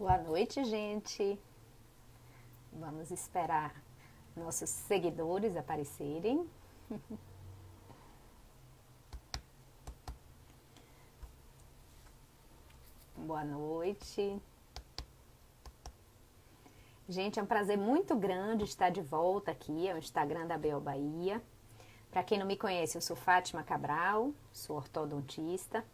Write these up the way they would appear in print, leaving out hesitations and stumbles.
Boa noite, gente. Vamos esperar nossos seguidores aparecerem. Boa noite. Gente, é um prazer muito grande estar de volta aqui ao Instagram da ABO Bahia. Para quem não me conhece, eu sou Fátima Cabral, sou ortodontista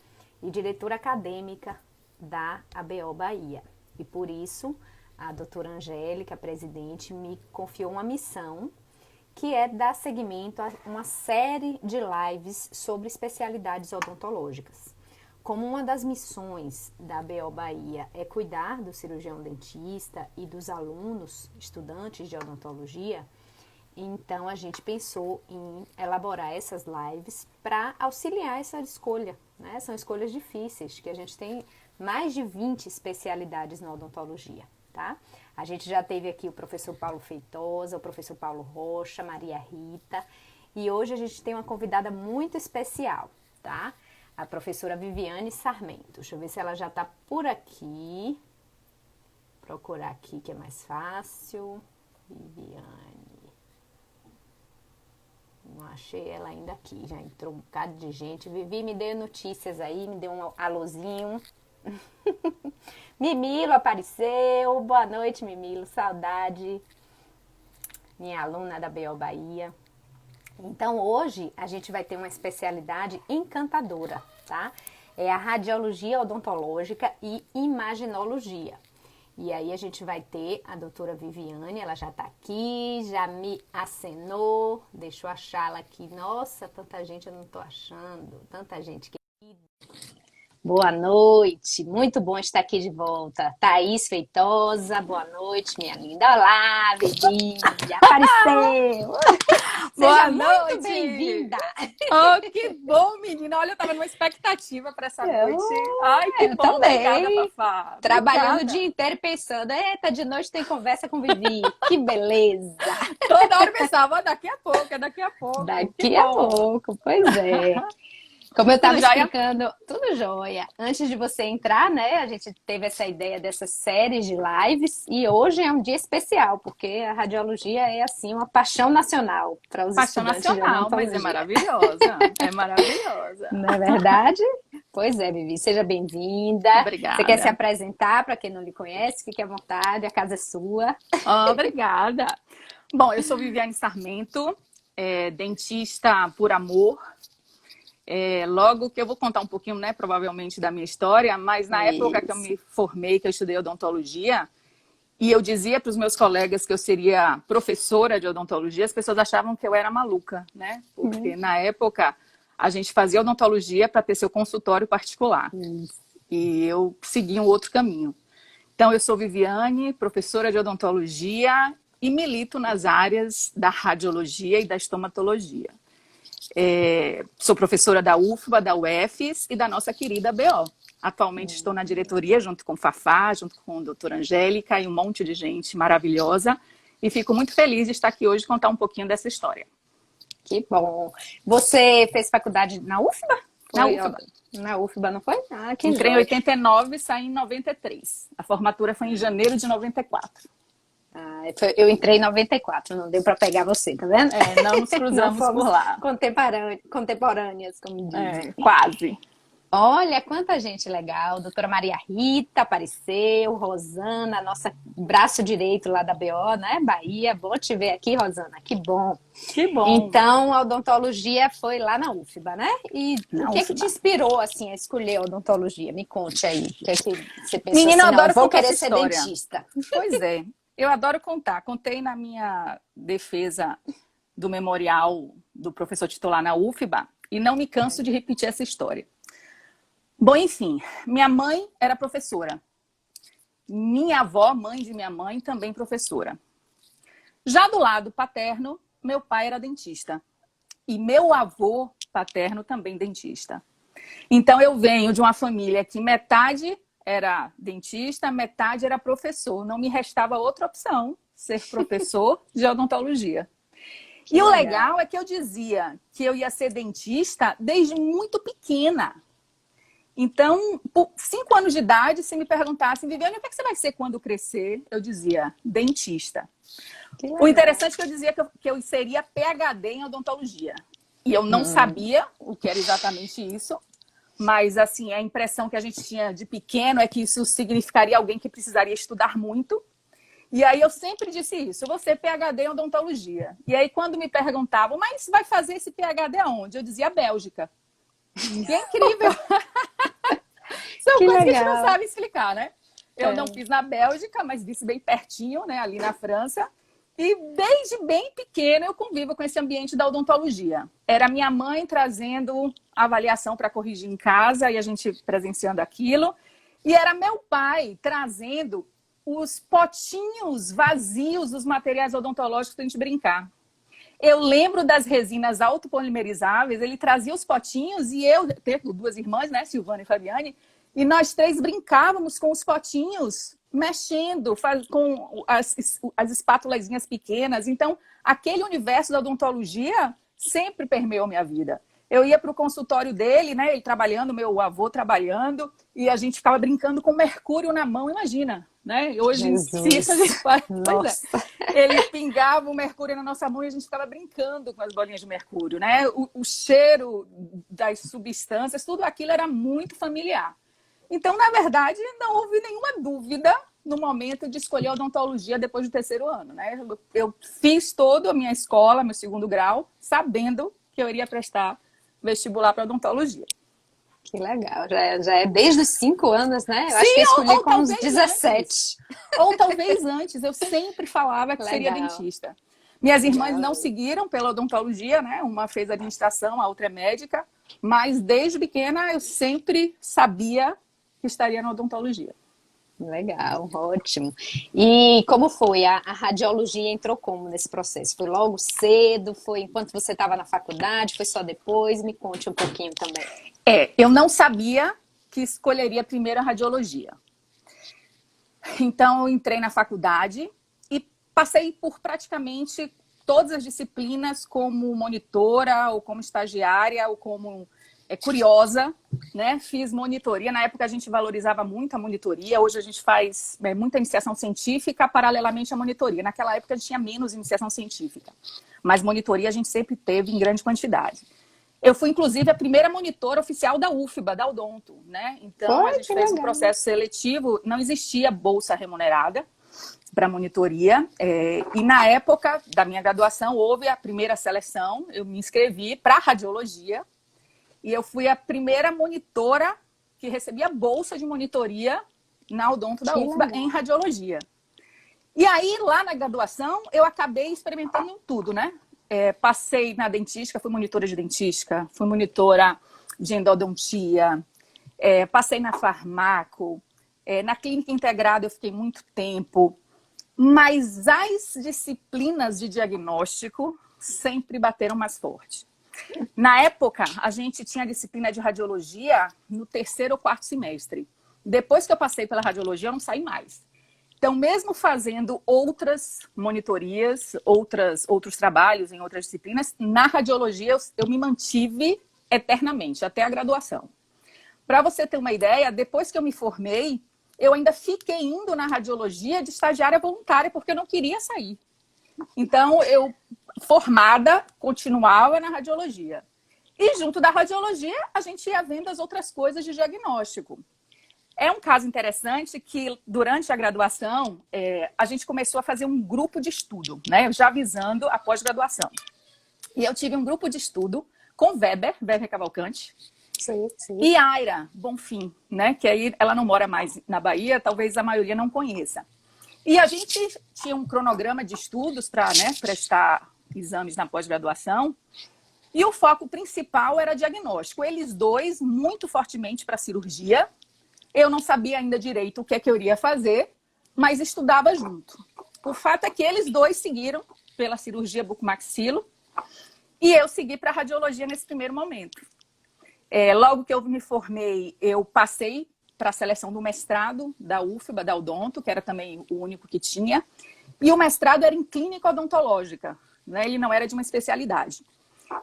e diretora acadêmica da ABO Bahia. E por isso, a doutora Angélica, presidente, me confiou uma missão que é dar seguimento a uma série de lives sobre especialidades odontológicas. Como uma das missões da ABO Bahia é cuidar do cirurgião dentista e dos alunos, estudantes de odontologia, então a gente pensou em elaborar essas lives para auxiliar essa escolha, né? São escolhas difíceis, que a gente tem mais de 20 especialidades na odontologia, tá? A gente já teve aqui o professor Paulo Feitosa, o professor Paulo Rocha, Maria Rita, e hoje a gente tem uma convidada muito especial, tá? A professora Viviane Sarmento. Deixa eu ver se ela já está por aqui. Procurar aqui que é mais fácil. Viviane. Não achei ela ainda aqui. Já entrou um bocado de gente. Vivi, me dê notícias aí, me dê um alôzinho. Mimilo apareceu. Boa noite, Mimilo. Saudade. Minha aluna da BO Bahia. Então, hoje, a gente vai ter uma especialidade encantadora, tá? É a radiologia odontológica e imaginologia. E aí, a gente vai ter a doutora Viviane, ela já tá aqui, já me acenou, deixa eu achá-la aqui. Nossa, tanta gente eu não tô achando, tanta gente que... Boa noite, muito bom estar aqui de volta. Thaís Feitosa, boa noite, minha linda. Olá, Vivi, apareceu! Seja Boa muito noite! bem-vinda! Oh, que bom, menina! Olha, eu tava numa expectativa para essa noite. Ai, que Eu bom! Obrigada, também, Fafá. trabalhando o Obrigada. dia inteiro e pensando, eita, de noite tem conversa com Vivi, que beleza! Toda hora eu pensava, daqui a pouco, é daqui a pouco. Que Daqui a bom! pouco, pois é. Como eu Tudo estava jóia? explicando, tudo jóia. Antes de você entrar, né, a gente teve essa ideia dessas séries de lives e hoje é um dia especial, porque a radiologia é, assim, uma paixão nacional para os Paixão estudantes de nacional, mas é odontologia. maravilhosa. É maravilhosa. Não é verdade? Pois é, Vivi, seja bem-vinda. Você quer se Obrigada. apresentar para quem não lhe conhece? Fique à vontade, a casa é sua. Obrigada. Bom, eu sou Viviane Sarmento, dentista por amor. Logo que eu vou contar um pouquinho, né, provavelmente da minha história, mas na época que eu Isso. me formei, que eu estudei odontologia, e eu dizia para os meus colegas que eu seria professora de odontologia, as pessoas achavam que eu era maluca, né? Porque na época a gente fazia odontologia para ter seu consultório particular. Isso. E eu segui um outro caminho. Então, eu sou Viviane, professora de odontologia e milito nas áreas da radiologia e da estomatologia. Sou professora da UFBA, da UFES e da nossa querida BO. Atualmente estou na diretoria junto com Fafá, junto com a doutora Angélica e um monte de gente maravilhosa. E fico muito feliz de estar aqui hoje e contar um pouquinho dessa história. Que bom. Você fez faculdade na UFBA? Na Foi, ó, UFBA. na UFBA, não foi? Ah, que Entrei em jóia. 89 e saí em 93. A formatura foi em janeiro de 94. Ah, eu entrei em 94, não deu para pegar você, tá vendo? Não nos Não cruzamos fomos por lá. contemporâneas, como dizem. Quase. Olha quanta gente legal. Doutora Maria Rita apareceu, Rosana, nossa braço direito lá da BO, né? Bahia. Bom te ver aqui, Rosana. Que bom. Que bom. Então, a odontologia foi lá na UFBA, né? E o Na que é que te UFBA. inspirou, assim, a escolher a odontologia? Me conte aí. O que é que você pensou Menina, eu assim, não, eu adoro vou contar querer essa ser história. dentista? Pois é, eu adoro contar. Contei na minha defesa do memorial do professor titular na UFBA e não me canso de repetir essa história. Bom, enfim, minha mãe era professora. Minha avó, mãe de minha mãe, também professora. Já do lado paterno, meu pai era dentista. E meu avô paterno também dentista. Então eu venho de uma família que metade era dentista, metade era professor. Não me restava outra opção, ser professor de odontologia. Que E o legal. legal é que eu dizia que eu ia ser dentista desde muito pequena. Então, por 5 anos de idade, se me perguntassem, Viviane, o que é que você vai ser quando crescer? Eu dizia, dentista. O interessante é que eu dizia que eu seria PhD em odontologia. E eu não sabia o que era exatamente isso, mas assim, a impressão que a gente tinha de pequeno é que isso significaria alguém que precisaria estudar muito. E aí eu sempre disse isso, eu vou ser PhD em odontologia. E aí quando me perguntavam, mas vai fazer esse PhD aonde? Eu dizia Bélgica. E é incrível. São coisas que a gente não sabe explicar, né? Eu não fiz na Bélgica, mas disse bem pertinho, né? Ali na França. E desde bem pequena eu convivo com esse ambiente da odontologia. Era minha mãe trazendo avaliação para corrigir em casa e a gente presenciando aquilo. E era meu pai trazendo os potinhos vazios dos materiais odontológicos para a gente brincar. Eu lembro das resinas autopolimerizáveis, ele trazia os potinhos e eu, tenho 2 irmãs, né, Silvana e Fabiane, e nós 3 brincávamos com os potinhos, mexendo, com as espátulazinhas pequenas. Então, aquele universo da odontologia sempre permeou minha vida. Eu ia para o consultório dele, né, ele trabalhando, meu avô trabalhando, e a gente ficava brincando com mercúrio na mão, imagina. Né? Hoje em dia a gente faz. Pois é. Ele pingava o mercúrio na nossa mão e a gente ficava brincando com as bolinhas de mercúrio. Né? O cheiro das substâncias, tudo aquilo era muito familiar. Então, na verdade, não houve nenhuma dúvida no momento de escolher a odontologia depois do 3º ano. Né? Eu fiz toda a minha escola, meu 2º grau, sabendo que eu iria prestar vestibular para odontologia. Que legal, já é desde os 5 anos, né? Eu acho que eu escolhi com uns 17. Antes. Ou talvez antes, eu sempre falava que seria dentista. Minhas irmãs não seguiram pela odontologia, né? Uma fez administração, a outra é médica, mas desde pequena eu sempre sabia que estaria na odontologia. Legal, ótimo. E como foi? A radiologia entrou como nesse processo? Foi logo cedo? Foi enquanto você estava na faculdade? Foi só depois? Me conte um pouquinho também. Eu não sabia que escolheria primeiro a radiologia. Então, eu entrei na faculdade e passei por praticamente todas as disciplinas como monitora, ou como estagiária, ou como curiosa, né? Fiz monitoria. Na época, a gente valorizava muito a monitoria. Hoje, a gente faz muita iniciação científica paralelamente à monitoria. Naquela época, a gente tinha menos iniciação científica. Mas monitoria a gente sempre teve em grande quantidade. Eu fui, inclusive, a primeira monitora oficial da UFBA, da Odonto, né? Então, a gente fez um processo seletivo, não existia bolsa remunerada para monitoria. E na época da minha graduação, houve a primeira seleção, eu me inscrevi para radiologia, e eu fui a primeira monitora que recebia bolsa de monitoria na Odonto da UFBA em radiologia. E aí, lá na graduação, eu acabei experimentando tudo, né? Passei na dentística, fui monitora de dentística, fui monitora de endodontia, passei na farmaco, na clínica integrada eu fiquei muito tempo, mas as disciplinas de diagnóstico sempre bateram mais forte. Na época, a gente tinha a disciplina de radiologia no 3º ou 4º semestre. Depois que eu passei pela radiologia, eu não saí mais. Então, mesmo fazendo outras monitorias, outros trabalhos em outras disciplinas, na radiologia eu me mantive eternamente, até a graduação. Para você ter uma ideia, depois que eu me formei, eu ainda fiquei indo na radiologia de estagiária voluntária, porque eu não queria sair. Então, eu, formada, continuava na radiologia. E junto da radiologia, a gente ia vendo as outras coisas de diagnóstico. É um caso interessante que, durante a graduação, a gente começou a fazer um grupo de estudo, né? Já visando a pós-graduação. E eu tive um grupo de estudo com Weber Cavalcante, sim. E Aira Bonfim, né? Que aí ela não mora mais na Bahia, talvez a maioria não conheça. E a gente tinha um cronograma de estudos para, né, prestar exames na pós-graduação. E o foco principal era diagnóstico. Eles dois, muito fortemente para cirurgia. Eu não sabia ainda direito o que é que eu iria fazer, mas estudava junto. O fato é que eles dois seguiram pela cirurgia bucomaxilo e eu segui para a radiologia nesse primeiro momento. Logo que eu me formei, eu passei para a seleção do mestrado da UFBA, da Odonto, que era também o único que tinha. E o mestrado era em clínica odontológica, né? Ele não era de uma especialidade.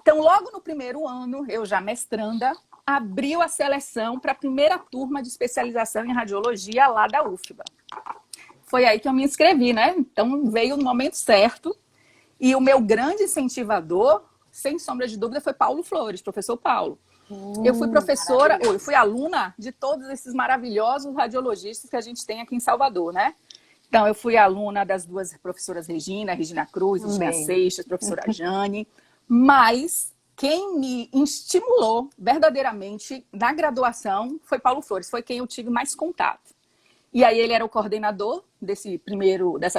Então, logo no primeiro ano, eu já mestranda, abriu a seleção para a primeira turma de especialização em radiologia lá da UFBA. Foi aí que eu me inscrevi, né? Então veio no momento certo. E o meu grande incentivador, sem sombra de dúvida, foi Paulo Flores, professor Paulo. Eu fui professora, eu fui aluna de todos esses maravilhosos radiologistas que a gente tem aqui em Salvador, né? Então, eu fui aluna das duas professoras Regina Cruz, Regina Seixas, professora Jane, mas quem me estimulou verdadeiramente na graduação foi Paulo Flores, foi quem eu tive mais contato. E aí ele era o coordenador dessa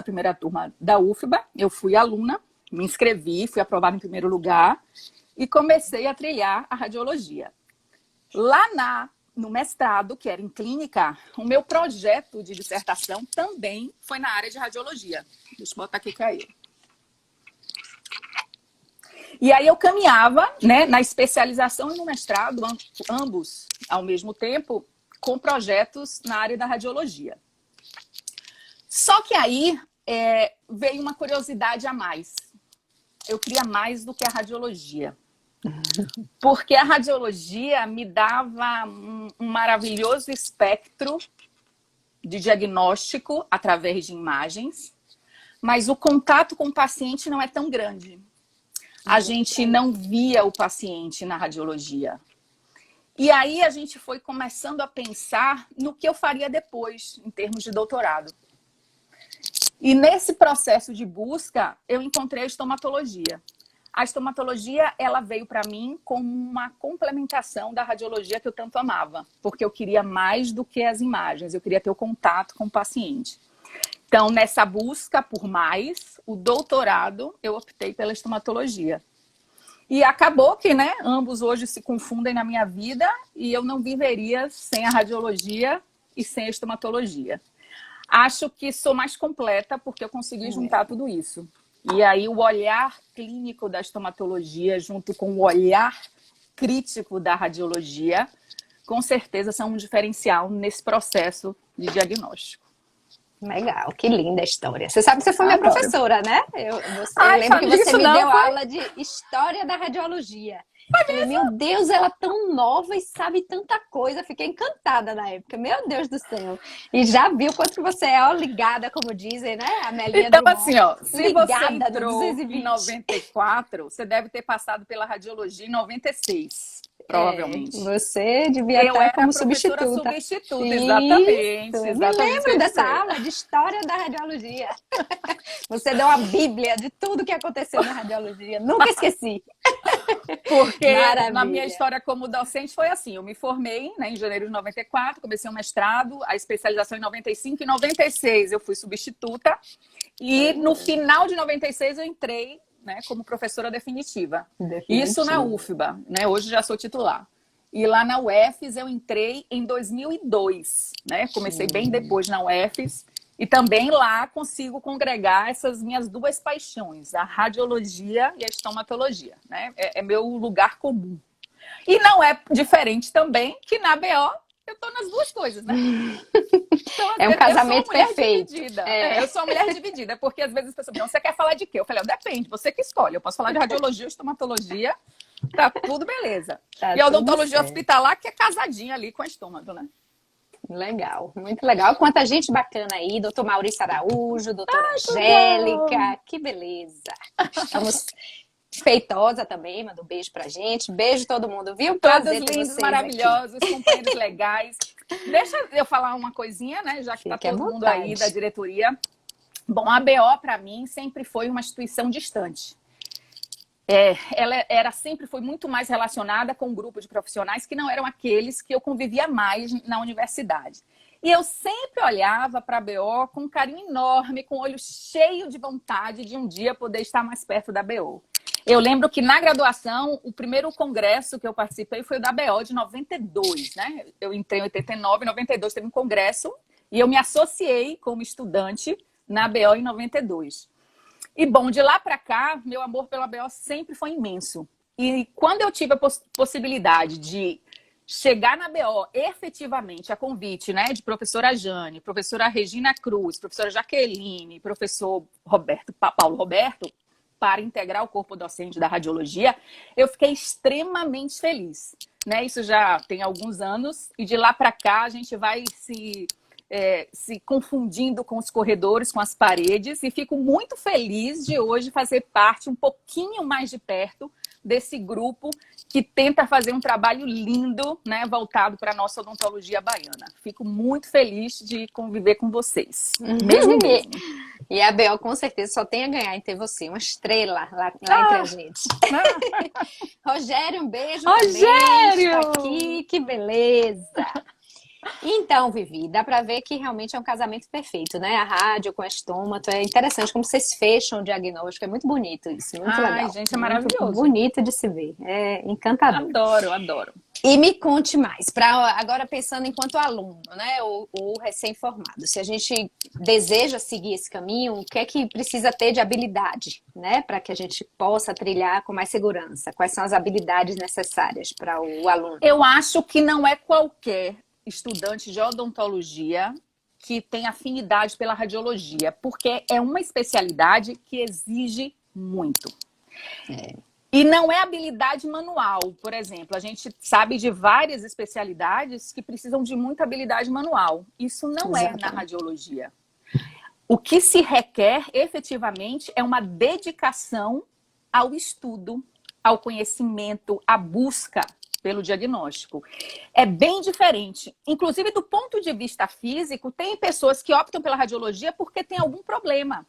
primeira turma da UFBA, eu fui aluna, me inscrevi, fui aprovada em primeiro lugar e comecei a trilhar a radiologia. Lá no mestrado, que era em clínica, o meu projeto de dissertação também foi na área de radiologia. Deixa eu botar aqui cair. E aí eu caminhava, né, na especialização e no mestrado, ambos ao mesmo tempo, com projetos na área da radiologia. Só que aí veio uma curiosidade a mais. Eu queria mais do que a radiologia. Porque a radiologia me dava um maravilhoso espectro de diagnóstico através de imagens, mas o contato com o paciente não é tão grande. A gente não via o paciente na radiologia. E aí a gente foi começando a pensar no que eu faria depois, em termos de doutorado. E nesse processo de busca, eu encontrei a estomatologia. A estomatologia, ela veio para mim como uma complementação da radiologia que eu tanto amava, porque eu queria mais do que as imagens, eu queria ter o contato com o paciente. Então, nessa busca por mais, o doutorado, eu optei pela estomatologia. E acabou que, né, ambos hoje se confundem na minha vida e eu não viveria sem a radiologia e sem a estomatologia. Acho que sou mais completa porque eu consegui juntar tudo isso. E aí o olhar clínico da estomatologia junto com o olhar crítico da radiologia, com certeza são um diferencial nesse processo de diagnóstico. Legal, que linda a história. Você sabe que você foi minha professora, né? Eu lembro que você me deu aula de História da Radiologia. Falei, meu Deus, ela é tão nova e sabe tanta coisa. Fiquei encantada na época. Meu Deus do céu. E já viu quanto você é, ó, ligada, como dizem, né? A Melinha Então, Drummond, assim, ó, se você entrou 220. em 94, você deve ter passado pela radiologia em 96, provavelmente. Você devia estar como substituta. Substituta, exatamente. Eu me lembro dessa aula de História da Radiologia. Você deu a bíblia de tudo que aconteceu na radiologia. Nunca esqueci. Porque na minha história como docente foi assim, eu me formei, né, em janeiro de 94, comecei um mestrado, a especialização em 95, em 96 eu fui substituta e no final de 96 eu entrei, né, como professora definitiva. Isso na UFBA, né, hoje já sou titular. E lá na UFES eu entrei em 2002, né, comecei bem depois na UFES. E também lá consigo congregar essas minhas duas paixões, a radiologia e a estomatologia, né? É meu lugar comum. E não é diferente também que na BO eu tô nas duas coisas, né? Então, é um casamento perfeito. Eu sou uma mulher dividida, porque às vezes as pessoas perguntam, você quer falar de quê? Eu falei, depende, você que escolhe. Eu posso falar de radiologia ou estomatologia, tá tudo beleza. E a odontologia hospitalar, que é casadinha ali com o estômago, né? Legal, muito legal. Quanta gente bacana aí, doutor Maurício Araújo, doutora Angélica, que beleza. Estamos feitosa também, manda um beijo pra gente. Beijo todo mundo, viu? Todos lindos, maravilhosos, companheiros legais. Deixa eu falar uma coisinha, né? Já que tá todo mundo aí da diretoria. Bom, a BO para mim sempre foi uma instituição distante. Ela sempre foi muito mais relacionada com um grupo de profissionais que não eram aqueles que eu convivia mais na universidade. E eu sempre olhava para a BO com um carinho enorme, com o olho cheio de vontade de um dia poder estar mais perto da BO. Eu lembro que na graduação, o primeiro congresso que eu participei foi o da BO de 92, né? Eu entrei em 89, em 92 teve um congresso e eu me associei como estudante na BO em 92. E, bom, de lá para cá, meu amor pela BO sempre foi imenso. E quando eu tive a possibilidade de chegar na BO efetivamente, a convite, né, de professora Jane, professora Regina Cruz, professora Jaqueline, professor Paulo Roberto, para integrar o corpo docente da radiologia, eu fiquei extremamente feliz, né? Isso já tem alguns anos, e de lá para cá a gente vai se confundindo com os corredores, com as paredes, e fico muito feliz de hoje fazer parte um pouquinho mais de perto desse grupo que tenta fazer um trabalho lindo, né, voltado para a nossa odontologia baiana. Fico muito feliz de conviver com vocês. Mesmo. E a Bel, com certeza, só tem a ganhar em ter você, uma estrela lá entre a gente. Rogério, um beijo. Rogério! Também, está aqui, que beleza! Então, Vivi, dá pra ver que realmente é um casamento perfeito, né? A rádio com a estômato, é interessante como vocês fecham o diagnóstico, é muito bonito isso, muito legal. Ai, gente, é maravilhoso. Muito bonito de se ver, é encantador. Adoro, adoro. E me conte mais, agora pensando enquanto aluno, né, ou recém-formado, se a gente deseja seguir esse caminho, o que é que precisa ter de habilidade, né, para que a gente possa trilhar com mais segurança? Quais são as habilidades necessárias para o aluno? Eu acho que não é qualquer estudante de odontologia que tem afinidade pela radiologia, porque é uma especialidade que exige muito. E não é habilidade manual, por exemplo. A gente sabe de várias especialidades que precisam de muita habilidade manual. Isso não é na radiologia. O que se requer, efetivamente, é uma dedicação ao estudo, ao conhecimento, à busca pelo diagnóstico. É bem diferente. Inclusive, do ponto de vista físico, tem pessoas que optam pela radiologia porque tem algum problema.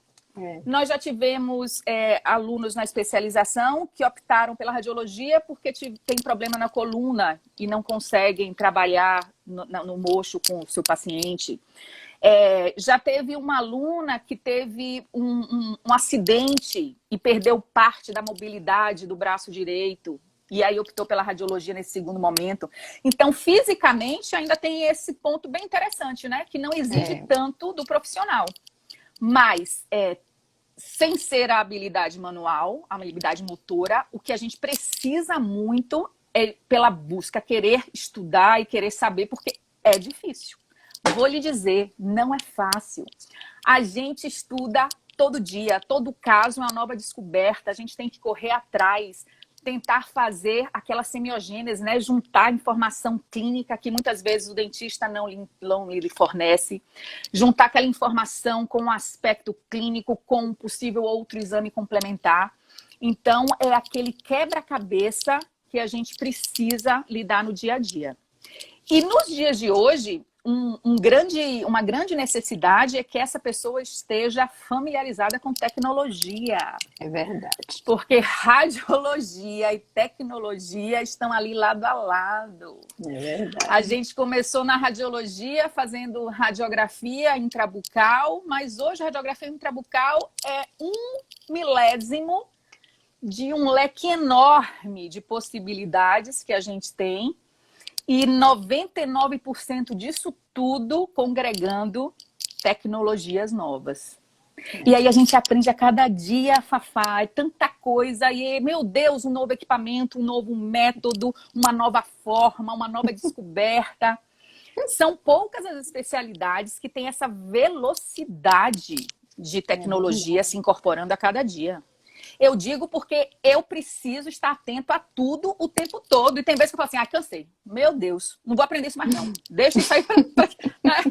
Nós já tivemos alunos na especialização que optaram pela radiologia porque tem problema na coluna e não conseguem trabalhar no mocho com o seu paciente. Já teve uma aluna que teve um acidente e perdeu parte da mobilidade do braço direito. E aí optou pela radiologia nesse segundo momento. Então, fisicamente, ainda tem esse ponto bem interessante, né? Que não exige tanto do profissional. Mas, sem ser a habilidade manual, a habilidade motora, o que a gente precisa muito é pela busca, querer estudar e querer saber, porque é difícil. Vou lhe dizer, não é fácil. A gente estuda todo dia, todo caso é uma nova descoberta, a gente tem que correr atrás, tentar fazer aquela semiogênese, né? Juntar informação clínica que muitas vezes o dentista não lhe fornece, juntar aquela informação com o aspecto clínico, com um possível outro exame complementar. Então, é aquele quebra-cabeça que a gente precisa lidar no dia a dia. E nos dias de hoje, uma grande necessidade é que essa pessoa esteja familiarizada com tecnologia. É verdade. Porque radiologia e tecnologia estão ali lado a lado. É verdade. A gente começou na radiologia fazendo radiografia intrabucal, mas hoje a radiografia intrabucal é 1/1000 de um leque enorme de possibilidades que a gente tem. E 99% disso tudo congregando tecnologias novas. E aí a gente aprende a cada dia, Fafá, é tanta coisa. E, meu Deus, um novo equipamento, um novo método, uma nova forma, uma nova descoberta. São poucas as especialidades que têm essa velocidade de tecnologia se incorporando a cada dia. Eu digo porque eu preciso estar atento a tudo o tempo todo. E tem vezes que eu falo assim, cansei. Meu Deus, não vou aprender isso mais não. Deixa isso aí.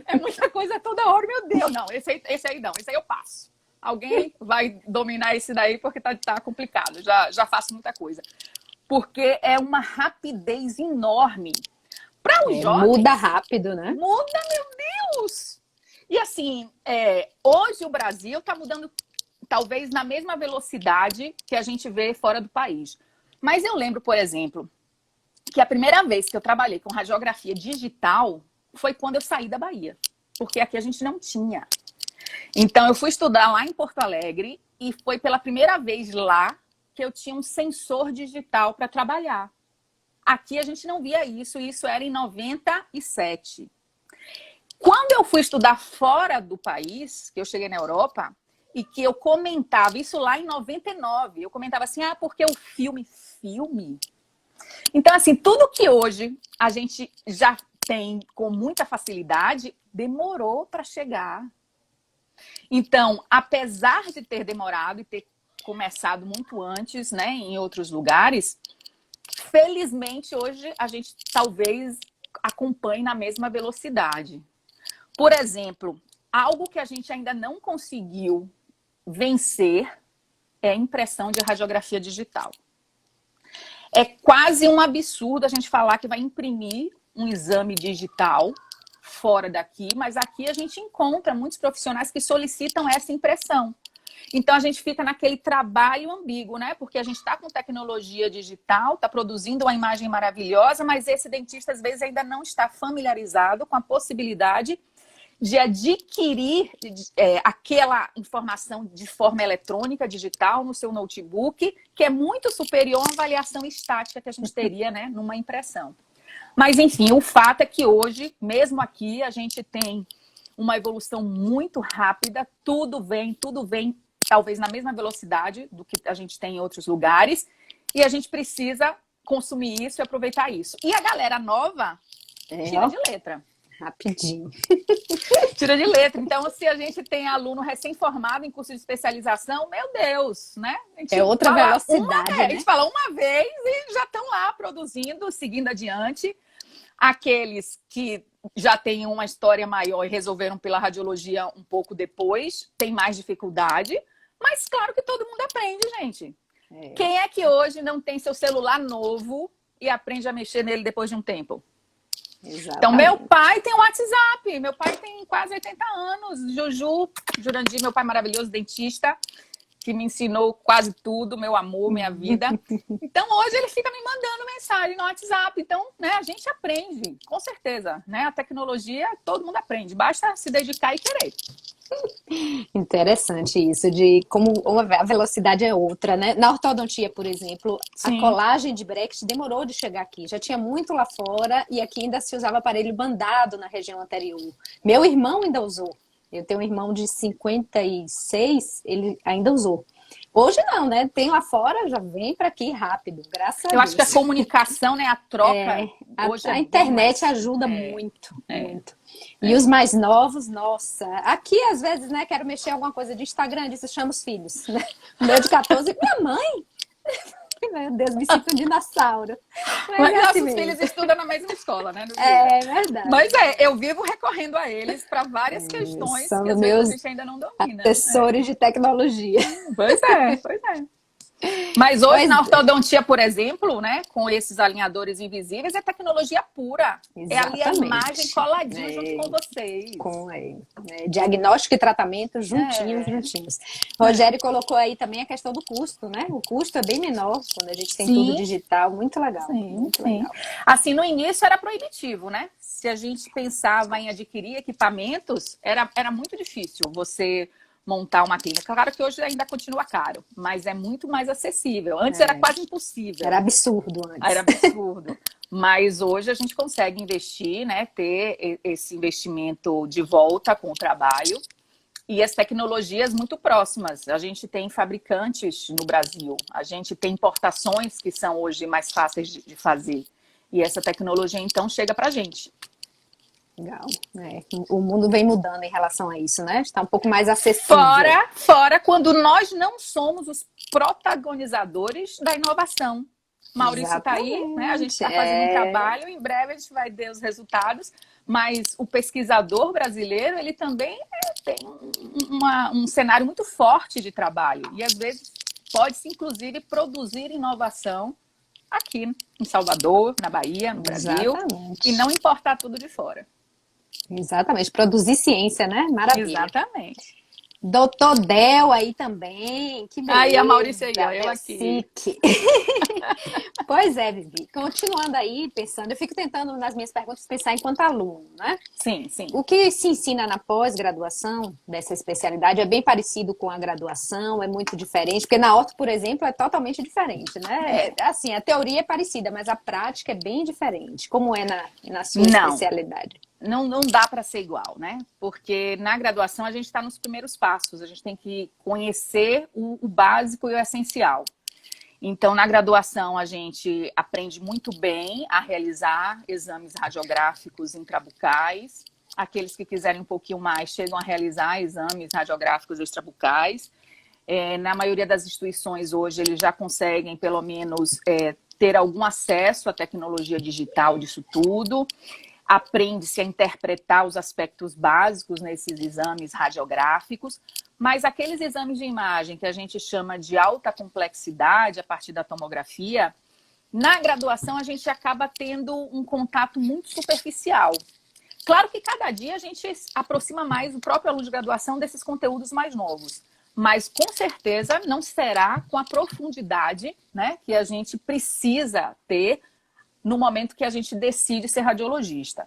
É muita coisa toda hora, meu Deus. Não, esse aí não, esse aí eu passo. Alguém vai dominar esse daí porque tá complicado. Já faço muita coisa. Porque é uma rapidez enorme. Para os jovens... Muda rápido, né? Muda, meu Deus! E assim, hoje o Brasil está mudando talvez na mesma velocidade que a gente vê fora do país. Mas eu lembro, por exemplo, que a primeira vez que eu trabalhei com radiografia digital foi quando eu saí da Bahia. Porque aqui a gente não tinha. Então, eu fui estudar lá em Porto Alegre e foi pela primeira vez lá que eu tinha um sensor digital para trabalhar. Aqui a gente não via isso, e isso era em 97. Quando eu fui estudar fora do país, que eu cheguei na Europa, e que eu comentava, isso lá em 99, eu comentava assim, porque o filme... Então, assim, tudo que hoje a gente já tem com muita facilidade, demorou para chegar. Então, apesar de ter demorado e ter começado muito antes, né, em outros lugares, felizmente hoje a gente talvez acompanhe na mesma velocidade. Por exemplo, algo que a gente ainda não conseguiu vencer é a impressão de radiografia digital. É quase um absurdo a gente falar que vai imprimir um exame digital fora daqui, mas aqui a gente encontra muitos profissionais que solicitam essa impressão. Então a gente fica naquele trabalho ambíguo, né? Porque a gente está com tecnologia digital, está produzindo uma imagem maravilhosa, mas esse dentista às vezes ainda não está familiarizado com a possibilidade de adquirir aquela informação de forma eletrônica, digital, no seu notebook, que é muito superior à avaliação estática que a gente teria, né, numa impressão. Mas, enfim, o fato é que hoje, mesmo aqui, a gente tem uma evolução muito rápida, tudo vem, talvez na mesma velocidade do que a gente tem em outros lugares, e a gente precisa consumir isso e aproveitar isso. E a galera nova tira de letra. Rapidinho. Tira de letra. Então, se a gente tem aluno recém-formado em curso de especialização, meu Deus, né? É outra velocidade, né? A gente fala uma vez e já estão lá produzindo, seguindo adiante. Aqueles que já têm uma história maior e resolveram pela radiologia um pouco depois, tem mais dificuldade. Mas claro que todo mundo aprende, gente. Quem é que hoje não tem seu celular novo e aprende a mexer nele depois de um tempo? Exatamente. Então, meu pai tem o WhatsApp, meu pai tem quase 80 anos, Jurandir, meu pai maravilhoso, dentista, que me ensinou quase tudo, meu amor, minha vida. Então, hoje ele fica me mandando mensagem no WhatsApp. Então, né, a gente aprende, com certeza, né? A tecnologia, todo mundo aprende, basta se dedicar e querer. Interessante isso, de como a velocidade é outra, né? Na ortodontia, por exemplo, Sim. A colagem de Brecht demorou de chegar aqui. Já tinha muito lá fora e aqui ainda se usava aparelho bandado na região anterior. Meu irmão ainda usou. Eu tenho um irmão de 56, ele ainda usou. Hoje não, né? Tem lá fora, já vem para aqui rápido, graças a Deus. Eu acho que a comunicação, né, a troca... hoje a internet ajuda muito. E os mais novos, nossa. Aqui, às vezes, né, quero mexer em alguma coisa de Instagram, disso chama os filhos. Né? O meu de 14, minha mãe... Meu Deus, me sinto um dinossauro. Mas é assim nossos filhos estudam na mesma escola, né? É verdade. Mas eu vivo recorrendo a eles para várias questões são que às vezes a gente ainda não domina. Assessores de tecnologia. Pois é. Mas hoje na ortodontia, por exemplo, né, com esses alinhadores invisíveis, é tecnologia pura. Exatamente. É ali a imagem coladinha junto com vocês. Diagnóstico e tratamento juntinhos. Rogério colocou aí também a questão do custo, né? O custo é bem menor quando a gente tem tudo digital. Muito legal. Muito legal. Assim, no início era proibitivo, né? Se a gente pensava em adquirir equipamentos, era muito difícil você montar uma clínica. Claro que hoje ainda continua caro, mas é muito mais acessível. Antes era quase impossível. Era absurdo antes. Era absurdo. Mas hoje a gente consegue investir, né? Ter esse investimento de volta com o trabalho. E as tecnologias muito próximas. A gente tem fabricantes no Brasil. A gente tem importações que são hoje mais fáceis de fazer. E essa tecnologia, então, chega pra gente. Legal. O mundo vem mudando em relação a isso, né? Está um pouco mais acessível. Fora quando nós não somos os protagonizadores da inovação. Maurício está aí, né? A gente está fazendo um trabalho, em breve a gente vai ter os resultados, mas o pesquisador brasileiro, ele também tem um cenário muito forte de trabalho. E às vezes pode-se, inclusive, produzir inovação aqui em Salvador, na Bahia, no Brasil, e não importar tudo de fora. Exatamente, produzir ciência, né? Maravilha. Exatamente. Doutor Del aí também, que beleza. Aí a Maurícia aí, eu aqui. Pois é, Vivi. Continuando aí, pensando, eu fico tentando nas minhas perguntas pensar enquanto aluno, né? Sim. O que se ensina na pós-graduação dessa especialidade é bem parecido com a graduação, é muito diferente, porque na orto, por exemplo, é totalmente diferente, né? Assim, a teoria é parecida, mas a prática é bem diferente. Como é na sua especialidade? Não dá para ser igual, né? Porque na graduação a gente está nos primeiros passos, a gente tem que conhecer o básico e o essencial. Então, na graduação, a gente aprende muito bem a realizar exames radiográficos intrabucais. Aqueles que quiserem um pouquinho mais chegam a realizar exames radiográficos extrabucais. Na maioria das instituições hoje, eles já conseguem, pelo menos, ter algum acesso à tecnologia digital disso tudo. Aprende-se a interpretar os aspectos básicos nesses exames radiográficos, mas aqueles exames de imagem que a gente chama de alta complexidade a partir da tomografia, na graduação a gente acaba tendo um contato muito superficial. Claro que cada dia a gente aproxima mais o próprio aluno de graduação desses conteúdos mais novos, mas com certeza não será com a profundidade, né, que a gente precisa ter no momento que a gente decide ser radiologista.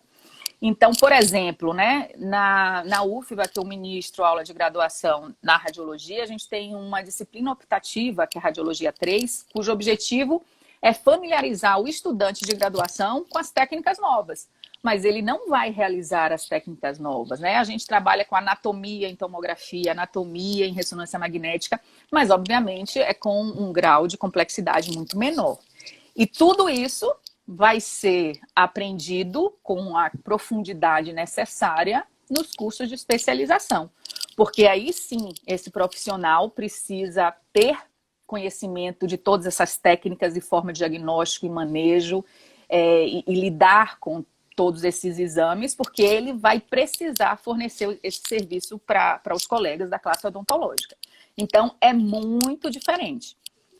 Então, por exemplo, né, na UFBA, que eu ministro aula de graduação na radiologia, a gente tem uma disciplina optativa, que é a Radiologia 3, cujo objetivo é familiarizar o estudante de graduação com as técnicas novas. Mas ele não vai realizar as técnicas novas, né? A gente trabalha com anatomia em tomografia, anatomia em ressonância magnética, mas, obviamente, é com um grau de complexidade muito menor. E tudo isso vai ser aprendido com a profundidade necessária nos cursos de especialização. Porque aí sim, esse profissional precisa ter conhecimento de todas essas técnicas e forma de diagnóstico e manejo e lidar com todos esses exames, porque ele vai precisar fornecer esse serviço para os colegas da classe odontológica. Então, é muito diferente.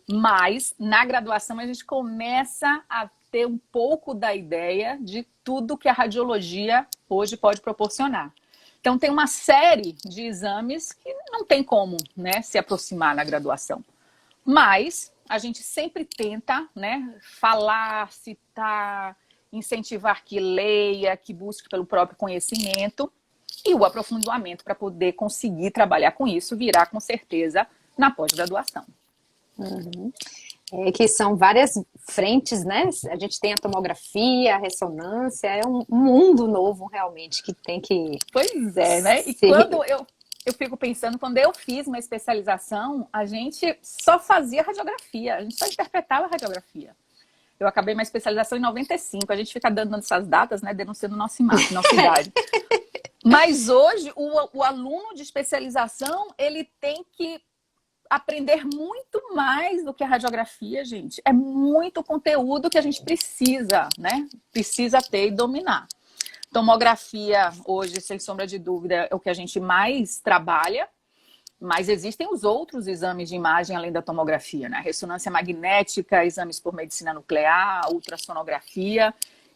Mas, na graduação, a gente começa a ter um pouco da ideia de tudo que a radiologia hoje pode proporcionar. Então, tem uma série de exames que não tem como, né, se aproximar na graduação. Mas a gente sempre tenta, né, falar, citar, incentivar que leia, que busque pelo próprio conhecimento e o aprofundamento para poder conseguir trabalhar com isso, virá com certeza na pós-graduação. Uhum. Que são várias frentes, né? A gente tem a tomografia, a ressonância, é um mundo novo realmente que tem que... Pois é, né? E quando eu fico pensando, quando eu fiz uma especialização, a gente só fazia radiografia, a gente só interpretava a radiografia. Eu acabei minha especialização em 95, a gente fica dando essas datas, né? Denunciando nossa idade. Mas hoje, o aluno de especialização, ele tem que aprender muito mais do que a radiografia, gente. É muito conteúdo que a gente precisa, né? Precisa ter e dominar. Tomografia, hoje, sem sombra de dúvida, é o que a gente mais trabalha, mas existem os outros exames de imagem além da tomografia, né? Ressonância magnética, exames por medicina nuclear, ultrassonografia.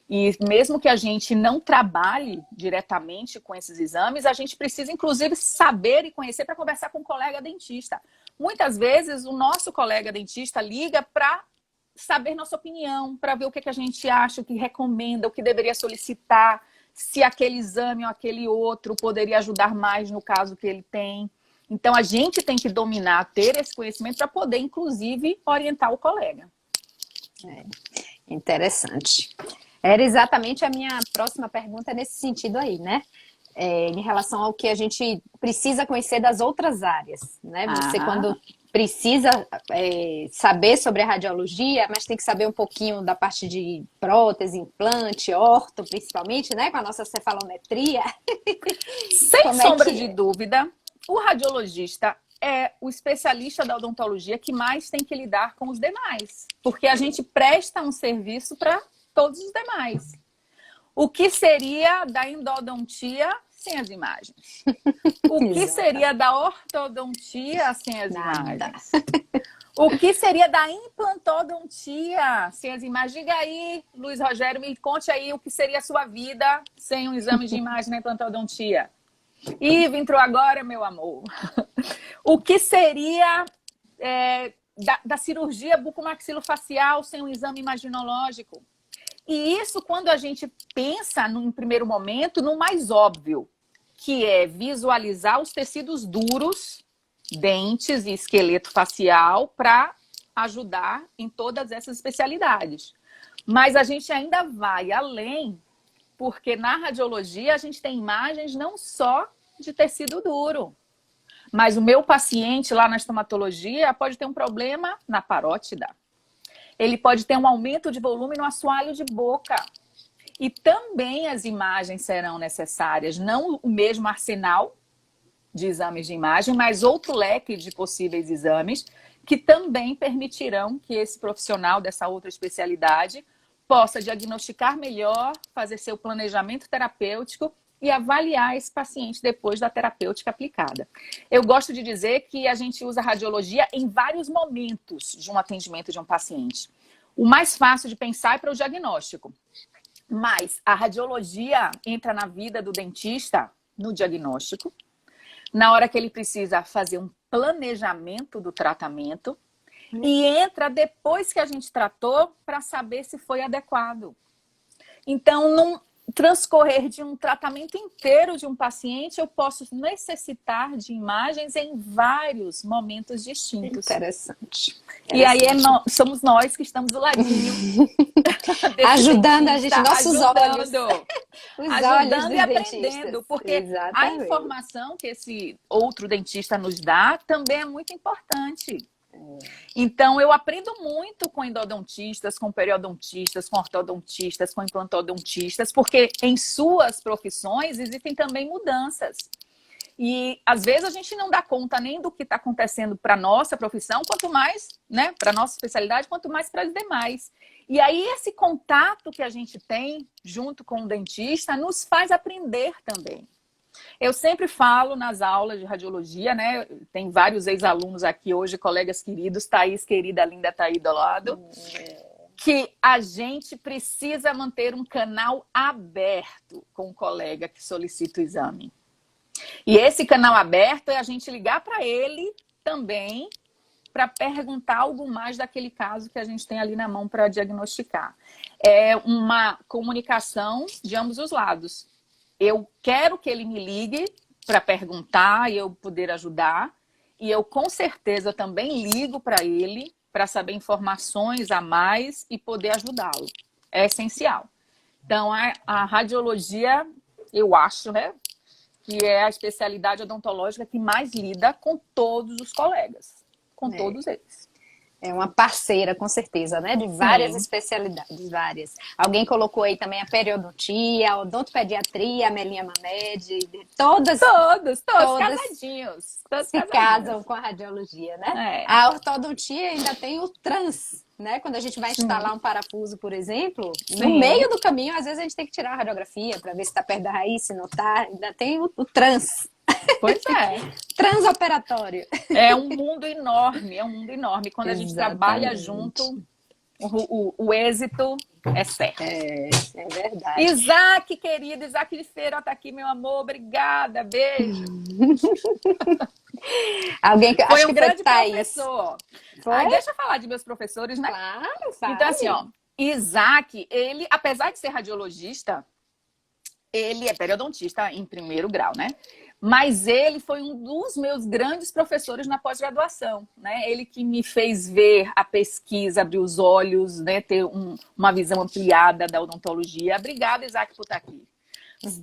E mesmo que a gente não trabalhe diretamente com esses exames, a gente precisa, inclusive, saber e conhecer para conversar com um colega dentista. Muitas vezes, o nosso colega dentista liga para saber nossa opinião, para ver o que a gente acha, o que recomenda, o que deveria solicitar, se aquele exame ou aquele outro poderia ajudar mais no caso que ele tem. Então, a gente tem que dominar, ter esse conhecimento para poder, inclusive, orientar o colega. Interessante. Era exatamente a minha próxima pergunta nesse sentido aí, né? Em relação ao que a gente precisa conhecer das outras áreas, né? Você quando precisa saber sobre a radiologia, mas tem que saber um pouquinho da parte de prótese, implante, orto, principalmente, né? Com a nossa cefalometria. Sem sombra de dúvida, o radiologista é o especialista da odontologia que mais tem que lidar com os demais, porque a gente presta um serviço para todos os demais. O que seria da endodontia sem as imagens? O que seria da ortodontia sem as imagens? O que seria da implantodontia sem as imagens? Diga aí, Luiz Rogério, me conte aí o que seria a sua vida sem um exame de imagem na implantodontia. Ivo entrou agora, meu amor. O que seria da cirurgia bucomaxilofacial sem um exame imaginológico? E isso quando a gente pensa, num primeiro momento, no mais óbvio, que é visualizar os tecidos duros, dentes e esqueleto facial para ajudar em todas essas especialidades. Mas a gente ainda vai além, porque na radiologia a gente tem imagens não só de tecido duro, mas o meu paciente lá na estomatologia pode ter um problema na parótida. Ele pode ter um aumento de volume no assoalho de boca. E também as imagens serão necessárias, não o mesmo arsenal, de exames de imagem, mas outro leque de possíveis exames que também permitirão que esse profissional dessa outra especialidade possa diagnosticar melhor, fazer seu planejamento terapêutico e avaliar esse paciente depois da terapêutica aplicada. Eu gosto de dizer que a gente usa a radiologia em vários momentos de um atendimento de um paciente. O mais fácil de pensar é para o diagnóstico, mas a radiologia entra na vida do dentista no diagnóstico, na hora que ele precisa fazer um planejamento do tratamento e entra depois que a gente tratou para saber se foi adequado. Então, num transcorrer de um tratamento inteiro de um paciente, eu posso necessitar de imagens em vários momentos distintos. Interessante. E aí somos nós que estamos do ladinho. Ajudando a gente, nossos olhos. Ajudando e aprendendo. Porque exatamente. A informação que esse outro dentista nos dá também é muito importante. Então, eu aprendo muito com endodontistas, com periodontistas, com ortodontistas, com implantodontistas, porque em suas profissões existem também mudanças. E, às vezes, a gente não dá conta nem do que está acontecendo para a nossa profissão, quanto mais, né, para a nossa especialidade, quanto mais para as demais. E aí, esse contato que a gente tem junto com o dentista nos faz aprender também. Eu sempre falo nas aulas de radiologia, né? Tem vários ex-alunos aqui hoje, colegas queridos, Thaís, querida, linda, tá aí do lado, que a gente precisa manter um canal aberto com o colega que solicita o exame. E esse canal aberto é a gente ligar para ele também para perguntar algo mais daquele caso que a gente tem ali na mão para diagnosticar. É uma comunicação de ambos os lados. Eu quero que ele me ligue para perguntar e eu poder ajudar. E eu, com certeza, também ligo para ele para saber informações a mais e poder ajudá-lo. É essencial. Então, a radiologia, eu acho, né, que é a especialidade odontológica que mais lida com todos os colegas. Com todos eles. É uma parceira, com certeza, né? De várias especialidades, várias. Alguém colocou aí também a periodontia, a odontopediatria, a Melinha Mamed, todas casadinhos. Todos se casam com a radiologia, né? A ortodontia ainda tem o trans, né? Quando a gente vai instalar um parafuso, por exemplo, no meio do caminho, às vezes a gente tem que tirar a radiografia para ver se está perto da raiz, se não está. Ainda tem o trans. Pois é. Transoperatório. É um mundo enorme, é um mundo enorme. Quando a gente trabalha junto, o êxito é certo. É verdade. Isaac, querido, Isaac de Feira tá aqui, meu amor. Obrigada, beijo. Alguém que foi acho um que grande foi professor. Foi? Deixa eu falar de meus professores, né? Claro, fale. Então, assim, ó, Isaac, ele, apesar de ser radiologista, ele é periodontista em primeiro grau, né? Mas ele foi um dos meus grandes professores na pós-graduação, né? Ele que me fez ver a pesquisa, abrir os olhos, né? Ter uma visão ampliada da odontologia. Obrigada, Isaac, por estar aqui.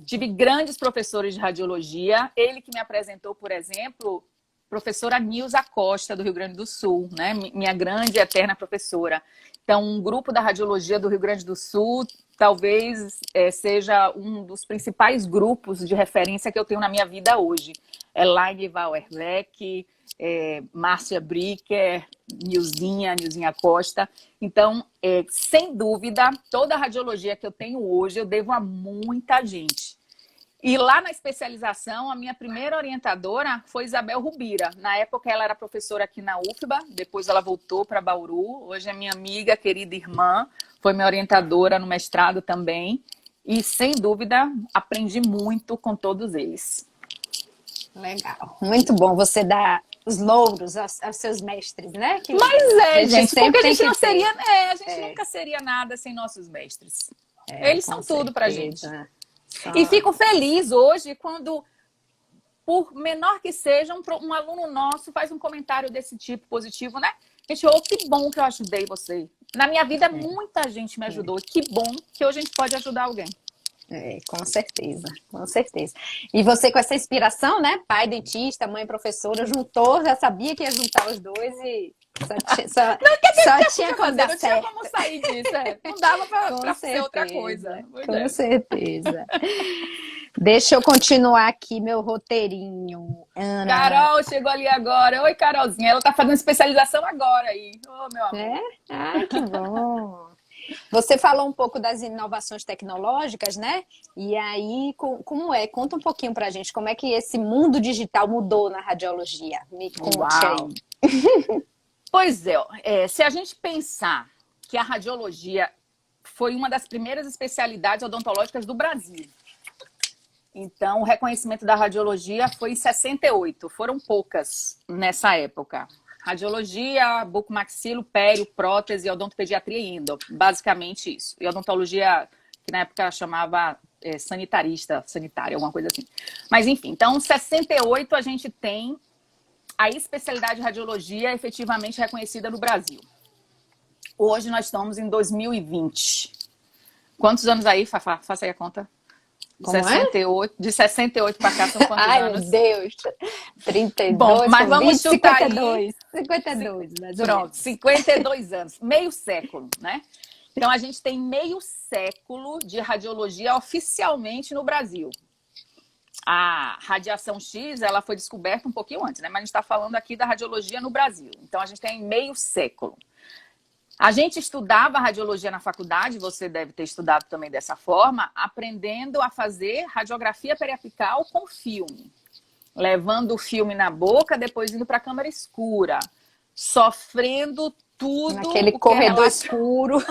Tive grandes professores de radiologia. Ele que me apresentou, por exemplo, professora Nilza Costa, do Rio Grande do Sul, né? Minha grande e eterna professora. Então, um grupo da radiologia do Rio Grande do Sul talvez seja um dos principais grupos de referência que eu tenho na minha vida hoje. Elaine Valwerbeck, Márcia Bricker, Nilzinha Costa. Então, sem dúvida, toda a radiologia que eu tenho hoje eu devo a muita gente. E lá na especialização, a minha primeira orientadora foi Isabel Rubira. Na época, ela era professora aqui na UFBA, depois ela voltou para Bauru. Hoje é minha amiga, querida irmã, foi minha orientadora no mestrado também. E, sem dúvida, aprendi muito com todos eles. Legal. Muito bom você dar os louros aos seus mestres, né? Mas gente, porque a gente não seria... a gente nunca seria nada sem nossos mestres. Eles são tudo pra gente. E fico feliz hoje quando, por menor que seja, um aluno nosso faz um comentário desse tipo positivo, né? Gente, que bom que eu ajudei você. Na minha vida, muita gente me ajudou. Que bom que hoje a gente pode ajudar alguém. Com certeza, com certeza. E você com essa inspiração, né? Pai dentista, mãe professora, juntou, já sabia que ia juntar os dois e Só tinha como dar não tinha certo. como sair disso. Não dava para ser outra coisa. Com certeza. Deixa eu continuar aqui meu roteirinho. Ana. Carol chegou ali agora. Oi, Carolzinha. Ela tá fazendo especialização agora aí. Ô, meu amor. É? Ai, que bom. Você falou um pouco das inovações tecnológicas, né? E aí, como é? Conta um pouquinho pra gente como é que esse mundo digital mudou na radiologia. Me conte Uau. aí. Pois é, se a gente pensar que a radiologia foi uma das primeiras especialidades odontológicas do Brasil. Então, o reconhecimento da radiologia foi em 68. Foram poucas nessa época. Radiologia, bucomaxilo, pério, prótese, odontopediatria e endo. Basicamente isso. E odontologia, que na época chamava sanitária, alguma coisa assim. Mas enfim, então em 68 a gente tem a especialidade de radiologia efetivamente reconhecida no Brasil. Hoje nós estamos em 2020. Quantos anos aí, Fafá? Faça aí a conta. Como 68, de 68 para cá são quantos Ai, anos? meu Deus. 32, Bom, mas vamos 20, chutar 52. aí. 52, mais ou Pronto, menos. 52 anos. Meio século, né? Então, a gente tem meio século de radiologia oficialmente no Brasil. A radiação X, ela foi descoberta um pouquinho antes, né? Mas a gente está falando aqui da radiologia no Brasil. Então, a gente tem meio século. A gente estudava radiologia na faculdade, você deve ter estudado também dessa forma, aprendendo a fazer radiografia periapical com filme. Levando o filme na boca, depois indo para a câmara escura. Sofrendo tudo. Naquele corredor escuro.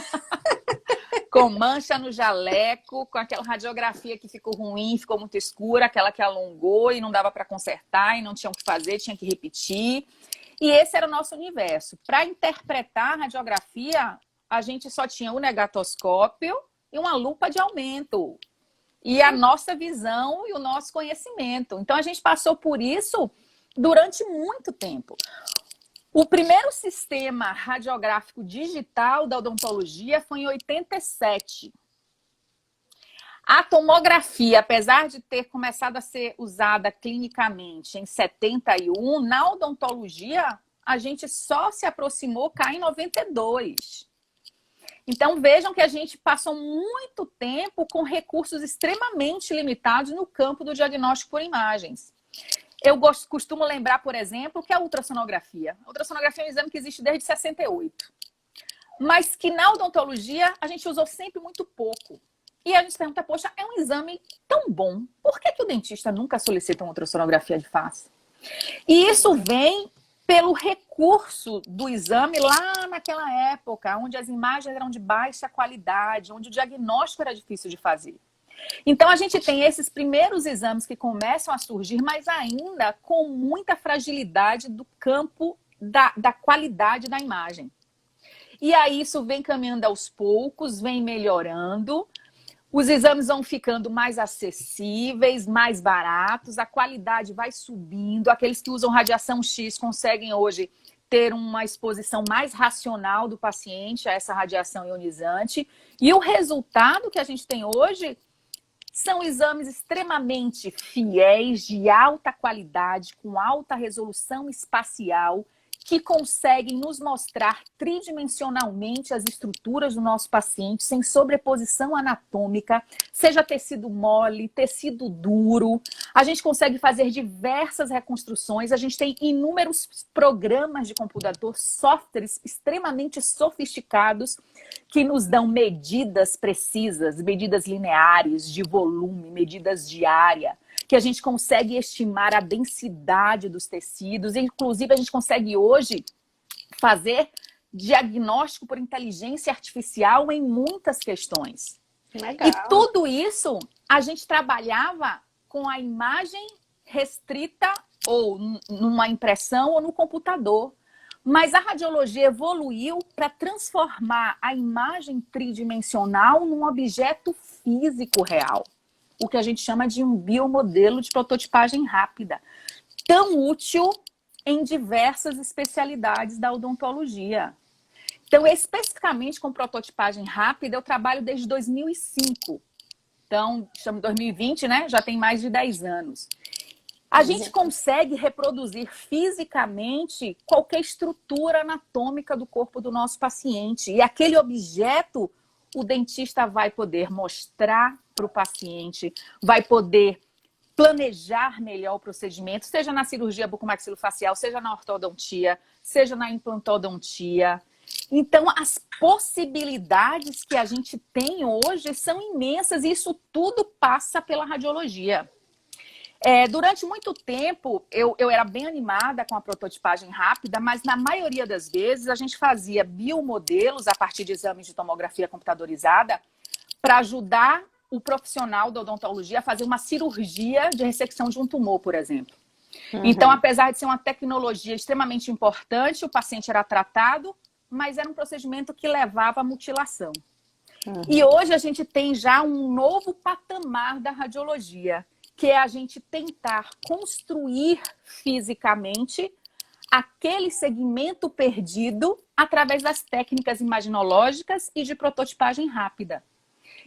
Com mancha no jaleco, com aquela radiografia que ficou ruim, ficou muito escura, aquela que alongou e não dava para consertar e não tinha o que fazer, tinha que repetir. E esse era o nosso universo. Para interpretar a radiografia, a gente só tinha o negatoscópio e uma lupa de aumento. E a nossa visão e o nosso conhecimento. Então, a gente passou por isso durante muito tempo. O primeiro sistema radiográfico digital da odontologia foi em 87. A tomografia, apesar de ter começado a ser usada clinicamente em 71, na odontologia a gente só se aproximou cá em 92. Então vejam que a gente passou muito tempo com recursos extremamente limitados no campo do diagnóstico por imagens. Eu costumo lembrar, por exemplo, que a ultrassonografia. A ultrassonografia é um exame que existe desde 68. Mas que na odontologia a gente usou sempre muito pouco. E a gente se pergunta, poxa, é um exame tão bom. Por que o dentista nunca solicita uma ultrassonografia de face? E isso vem pelo recurso do exame lá naquela época, onde as imagens eram de baixa qualidade, onde o diagnóstico era difícil de fazer. Então, a gente tem esses primeiros exames que começam a surgir, mas ainda com muita fragilidade do campo da qualidade da imagem. E aí isso vem caminhando aos poucos, vem melhorando. Os exames vão ficando mais acessíveis, mais baratos, a qualidade vai subindo. Aqueles que usam radiação X conseguem hoje ter uma exposição mais racional do paciente a essa radiação ionizante. E o resultado que a gente tem hoje são exames extremamente fiéis, de alta qualidade, com alta resolução espacial, que conseguem nos mostrar tridimensionalmente as estruturas do nosso paciente, sem sobreposição anatômica, seja tecido mole, tecido duro. A gente consegue fazer diversas reconstruções, a gente tem inúmeros programas de computador, softwares extremamente sofisticados, que nos dão medidas precisas, medidas lineares de volume, medidas de área, que a gente consegue estimar a densidade dos tecidos, e inclusive a gente consegue hoje fazer diagnóstico por inteligência artificial em muitas questões. Legal. E tudo isso a gente trabalhava com a imagem restrita ou numa impressão ou no computador. Mas a radiologia evoluiu para transformar a imagem tridimensional num objeto físico real. O que a gente chama de um biomodelo de prototipagem rápida, tão útil em diversas especialidades da odontologia. Então, especificamente com prototipagem rápida, eu trabalho desde 2005. Então, estamos em 2020, né? Já tem mais de 10 anos. A gente consegue reproduzir fisicamente qualquer estrutura anatômica do corpo do nosso paciente. E aquele objeto, o dentista vai poder mostrar para o paciente, vai poder planejar melhor o procedimento, seja na cirurgia bucomaxilofacial, seja na ortodontia, seja na implantodontia. Então, as possibilidades que a gente tem hoje são imensas e isso tudo passa pela radiologia. Durante muito tempo, eu era bem animada com a prototipagem rápida, mas na maioria das vezes a gente fazia biomodelos a partir de exames de tomografia computadorizada para ajudar o profissional da odontologia a fazer uma cirurgia de ressecção de um tumor, por exemplo. Então, apesar de ser uma tecnologia extremamente importante, o paciente era tratado, mas era um procedimento que levava à mutilação. E hoje a gente tem já um novo patamar da radiologia, que é a gente tentar construir fisicamente aquele segmento perdido através das técnicas imaginológicas e de prototipagem rápida.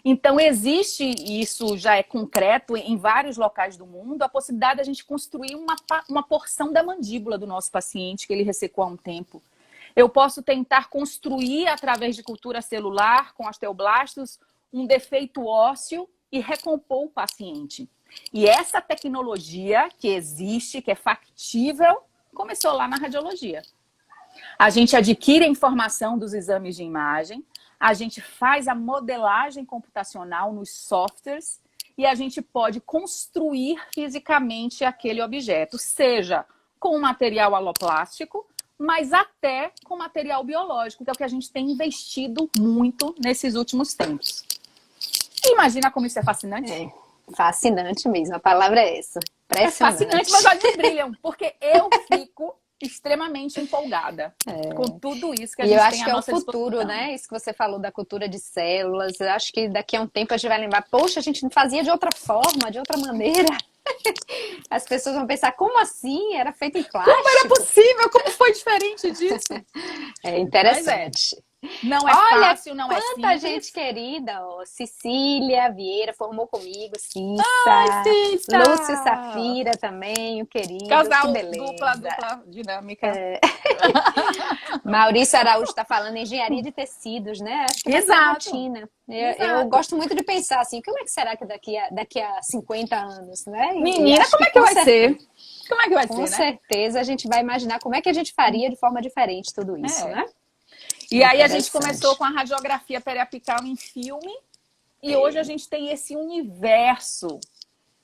Então, existe, e isso já é concreto em vários locais do mundo, a possibilidade de a gente construir uma porção da mandíbula do nosso paciente, que ele ressecou há um tempo. Eu posso tentar construir, através de cultura celular, com osteoblastos, um defeito ósseo e recompor o paciente. E essa tecnologia que existe, que é factível, começou lá na radiologia. A gente adquire a informação dos exames de imagem, a gente faz a modelagem computacional nos softwares e a gente pode construir fisicamente aquele objeto, seja com material aloplástico, mas até com material biológico, que é o que a gente tem investido muito nesses últimos tempos. Imagina como isso é fascinante? Fascinante mesmo, a palavra é essa. É fascinante, mas olhos brilham, porque eu fico extremamente empolgada com tudo isso que a gente tem à nossa disposição. E eu acho que é o futuro, né? Isso que você falou da cultura de células. Eu acho que daqui a um tempo a gente vai lembrar, poxa, a gente não fazia de outra forma, de outra maneira. As pessoas vão pensar, como assim? Era feito em plástico? Como era possível? Como foi diferente disso? É interessante. Não é fácil, não é simples. Quanta gente querida, ó. Cecília Vieira formou comigo, Cissa. Ai, Cissa! Lúcio Safira também, o querido. Casal dupla dinâmica. Maurício Araújo está falando em engenharia de tecidos, né? Acho que vai ser a rotina. Eu gosto muito de pensar assim, como é que será que daqui a 50 anos, né? Menina, como é que vai ser? Como é que vai ser, Com certeza a gente vai imaginar como é que a gente faria de forma diferente tudo isso, né? E aí a gente começou com a radiografia periapical em filme e hoje a gente tem esse universo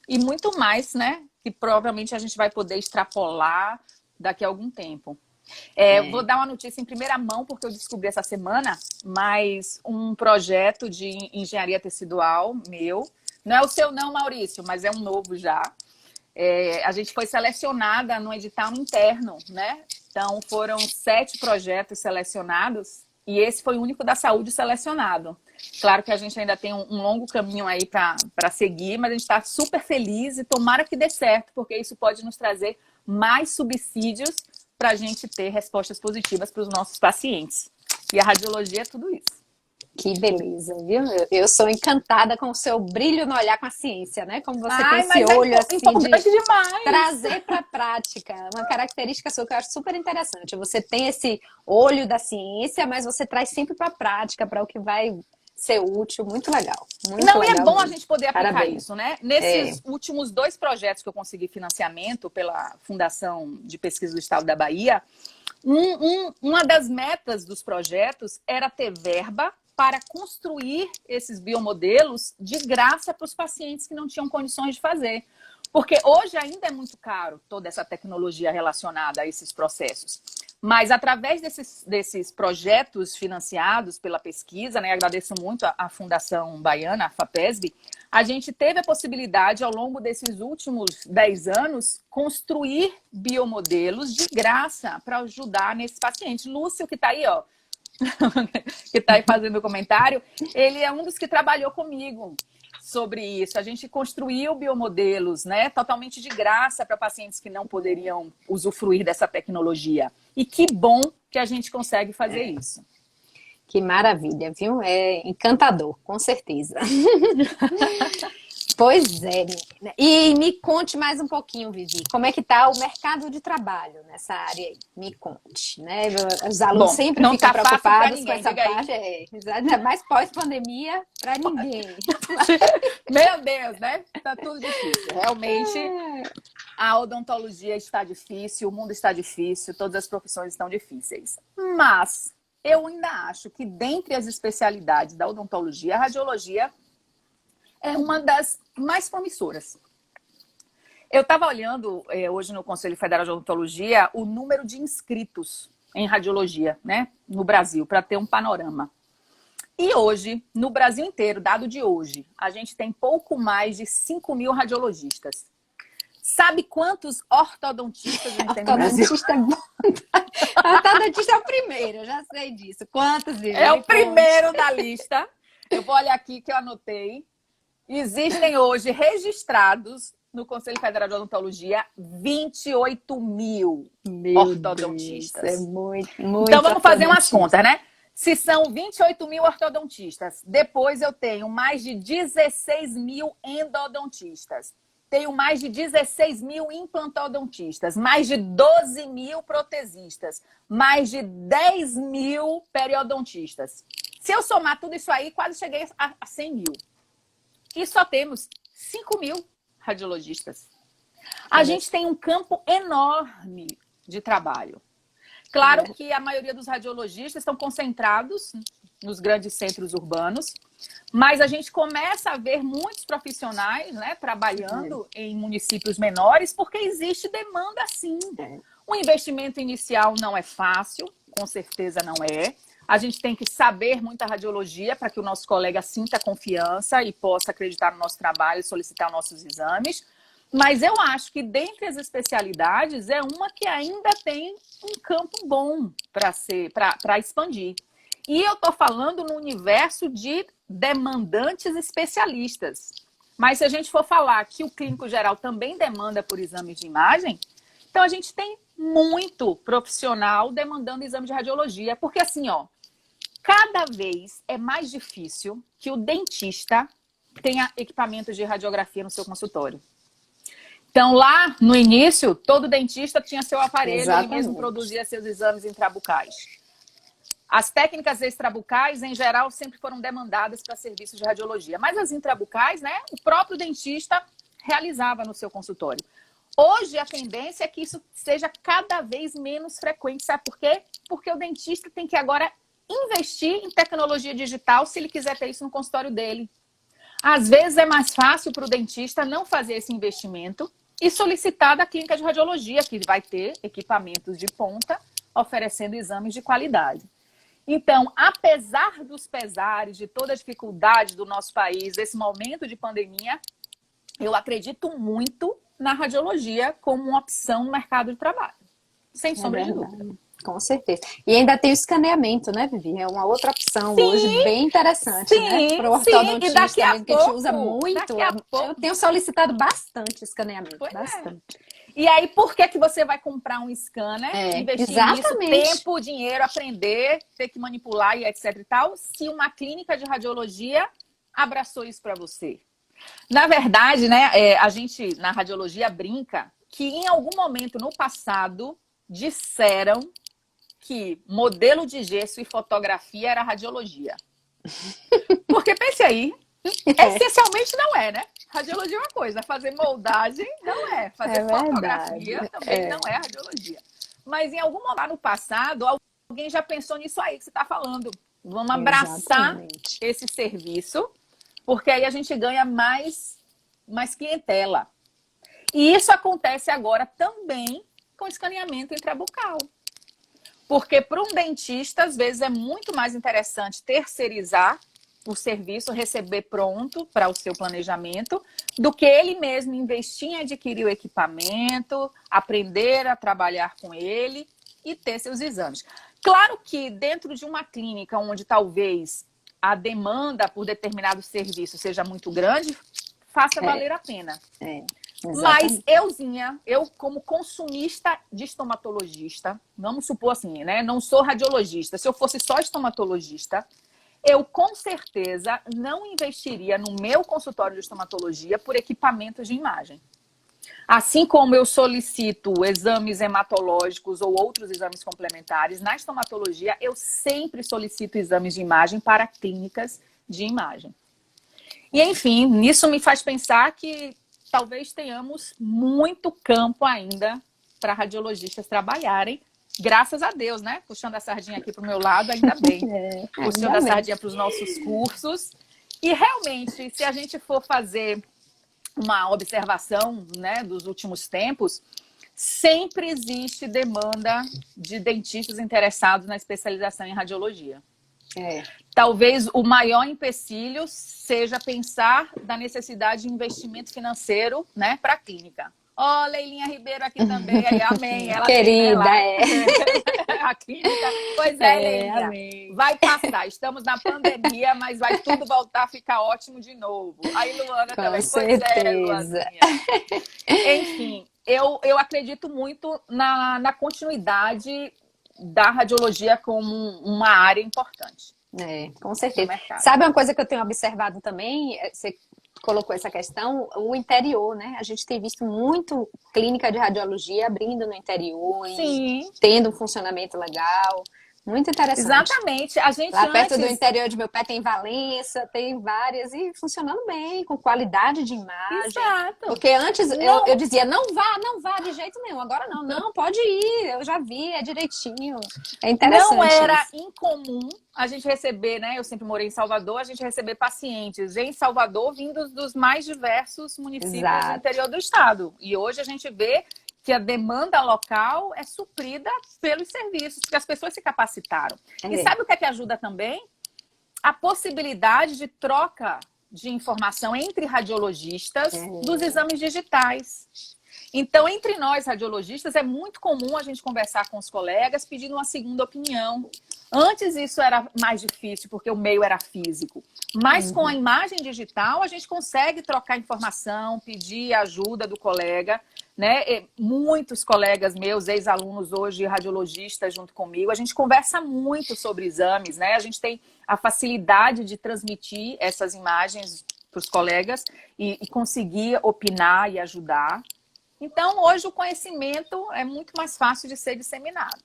e muito mais, né? Que provavelmente a gente vai poder extrapolar daqui a algum tempo. Vou dar uma notícia em primeira mão, porque eu descobri essa semana, mas um projeto de engenharia tecidual meu, não é o seu não, Maurício, mas é um novo já. A gente foi selecionada no edital interno, né? Então, foram 7 projetos selecionados e esse foi o único da saúde selecionado. Claro que a gente ainda tem um longo caminho aí para seguir, mas a gente está super feliz e tomara que dê certo, porque isso pode nos trazer mais subsídios para a gente ter respostas positivas para os nossos pacientes. E a radiologia é tudo isso. Que beleza, viu? Eu sou encantada com o seu brilho no olhar com a ciência, né? Como você tem esse olho assim de trazer para a prática. Uma característica sua que eu acho super interessante. Você tem esse olho da ciência, mas você traz sempre para a prática, para o que vai ser útil. Muito legal. Muito legal é bom mesmo. A gente poder aplicar isso, né? Nesses últimos 2 projetos que eu consegui financiamento pela Fundação de Pesquisa do Estado da Bahia, uma das metas dos projetos era ter verba para construir esses biomodelos de graça para os pacientes que não tinham condições de fazer. Porque hoje ainda é muito caro toda essa tecnologia relacionada a esses processos. Mas através desses projetos financiados pela pesquisa, né, agradeço muito a Fundação Baiana, a FAPESB, a gente teve a possibilidade, ao longo desses últimos 10 anos, construir biomodelos de graça para ajudar nesses pacientes. Lúcio, que está aí, ó, que está aí fazendo o comentário, ele é um dos que trabalhou comigo sobre isso. A gente construiu biomodelos, né, totalmente de graça para pacientes que não poderiam usufruir dessa tecnologia. E que bom que a gente consegue fazer isso. Que maravilha, viu? É encantador, com certeza. Pois é, menina. E me conte mais um pouquinho, Vivi, como é que está o mercado de trabalho nessa área aí? Me conte, né? Os alunos Bom, sempre não ficam tá fácil para preocupados com ninguém, essa diga aí. parte, ainda mais pós-pandemia, para ninguém. Meu Deus, né? Tá tudo difícil. Realmente, a odontologia está difícil, o mundo está difícil, todas as profissões estão difíceis. Mas eu ainda acho que dentre as especialidades da odontologia, a radiologia é uma das mais promissoras. Eu estava olhando hoje no Conselho Federal de Odontologia o número de inscritos em radiologia, né, no Brasil, para ter um panorama. E hoje, no Brasil inteiro, dado de hoje, a gente tem pouco mais de 5 mil radiologistas. Sabe quantos ortodontistas a gente tem no Brasil? Ortodontista é bom. Ortodontista é o primeiro, eu já sei disso. Quantos, Vivi? É o primeiro da lista. Eu vou olhar aqui que eu anotei. Existem hoje registrados no Conselho Federal de Odontologia 28 mil ortodontistas. Deus, é muito Então vamos fazer umas contas, né? Se são 28 mil ortodontistas, depois eu tenho mais de 16 mil endodontistas, tenho mais de 16 mil implantodontistas, mais de 12 mil protesistas, mais de 10 mil periodontistas. Se eu somar tudo isso aí, quase cheguei a 100 mil. E só temos 5 mil radiologistas. A gente tem um campo enorme de trabalho. Claro que a maioria dos radiologistas estão concentrados nos grandes centros urbanos, mas a gente começa a ver muitos profissionais, né, trabalhando em municípios menores, porque existe demanda sim. O investimento inicial não é fácil, com certeza não é. A gente tem que saber muita radiologia para que o nosso colega sinta confiança e possa acreditar no nosso trabalho e solicitar nossos exames. Mas eu acho que dentre as especialidades é uma que ainda tem um campo bom para expandir. E eu estou falando no universo de demandantes especialistas. Mas se a gente for falar que o clínico geral também demanda por exames de imagem, então a gente tem muito profissional demandando exame de radiologia. Porque assim, ó, cada vez é mais difícil que o dentista tenha equipamentos de radiografia no seu consultório. Então, lá no início, todo dentista tinha seu aparelho, Exatamente. Ele mesmo produzia seus exames intrabucais. As técnicas extrabucais, em geral, sempre foram demandadas para serviços de radiologia. Mas as intrabucais, né, o próprio dentista realizava no seu consultório. Hoje, a tendência é que isso seja cada vez menos frequente. Sabe por quê? Porque o dentista tem que agora investir em tecnologia digital se ele quiser ter isso no consultório dele. Às vezes é mais fácil para o dentista não fazer esse investimento e solicitar da clínica de radiologia, que vai ter equipamentos de ponta, oferecendo exames de qualidade. Então, apesar dos pesares, de toda a dificuldade do nosso país, desse momento de pandemia, eu acredito muito na radiologia como uma opção no mercado de trabalho. Sem sombra de dúvida. Com certeza. E ainda tem o escaneamento, né, Vivi? É uma outra opção hoje bem interessante, né? Para o ortodontista, e daqui a que a gente usa muito. Eu tenho solicitado bastante escaneamento, bastante. E aí, por que você vai comprar um scanner, investir nisso, tempo, dinheiro, aprender, ter que manipular e etc e tal, se uma clínica de radiologia abraçou isso para você? Na verdade, né, a gente na radiologia brinca que em algum momento no passado disseram que modelo de gesso e fotografia era radiologia. Porque pense aí, essencialmente não é, né? Radiologia é uma coisa, fazer moldagem não é, fazer fotografia também não é radiologia. Mas em algum momento no passado, alguém já pensou nisso aí que você está falando. Vamos abraçar esse serviço, porque aí a gente ganha mais clientela. E isso acontece agora também com escaneamento intrabucal. Porque para um dentista, às vezes, é muito mais interessante terceirizar o serviço, receber pronto para o seu planejamento, do que ele mesmo investir em adquirir o equipamento, aprender a trabalhar com ele e ter seus exames. Claro que dentro de uma clínica onde talvez a demanda por determinado serviço seja muito grande, faça valer a pena. Mas eu como consumista de estomatologista, vamos supor assim, né? Não sou radiologista. Se eu fosse só estomatologista, eu com certeza não investiria no meu consultório de estomatologia por equipamentos de imagem. Assim como eu solicito exames hematológicos ou outros exames complementares, na estomatologia eu sempre solicito exames de imagem para clínicas de imagem. E enfim, nisso me faz pensar que talvez tenhamos muito campo ainda para radiologistas trabalharem. Graças a Deus, né? Puxando a sardinha aqui para o meu lado, ainda bem. Puxando a sardinha para os nossos cursos. E realmente, se a gente for fazer uma observação, né, dos últimos tempos, sempre existe demanda de dentistas interessados na especialização em radiologia. Talvez o maior empecilho seja pensar da necessidade de investimento financeiro, né, para a clínica. Ó, Leilinha Ribeiro aqui também, aí, amém. Ela querida, tem, a clínica. Pois Leilinha, amém. Vai passar. Estamos na pandemia, mas vai tudo voltar a ficar ótimo de novo. Aí, Luana com também. certeza. Pois Luaninha. Enfim, eu acredito muito na continuidade da radiologia como uma área importante. Com certeza. Sabe uma coisa que eu tenho observado também? Você colocou essa questão, o interior, né? A gente tem visto muito clínica de radiologia abrindo no interior e tendo um funcionamento legal. Muito interessante. Exatamente. A gente lá perto do interior de meu pé tem Valença, tem várias e funcionando bem, com qualidade de imagem. Exato. Porque antes eu dizia, não vá de jeito nenhum. Agora não, pode ir, eu já vi, é direitinho. É interessante. Não era incomum a gente receber, né? Eu sempre morei em Salvador, a gente receber pacientes em Salvador vindos dos mais diversos municípios do interior do estado. E hoje a gente vê que a demanda local é suprida pelos serviços, porque as pessoas se capacitaram. E sabe o que é que ajuda também? A possibilidade de troca de informação entre radiologistas dos exames digitais. Então, entre nós radiologistas, é muito comum a gente conversar com os colegas pedindo uma segunda opinião. Antes isso era mais difícil, porque o meio era físico. Mas com a imagem digital, a gente consegue trocar informação, pedir ajuda do colega, né? Muitos colegas meus, ex-alunos hoje, radiologistas junto comigo, a gente conversa muito sobre exames, né? A gente tem a facilidade de transmitir essas imagens para os colegas e conseguir opinar e ajudar. Então, hoje o conhecimento é muito mais fácil de ser disseminado.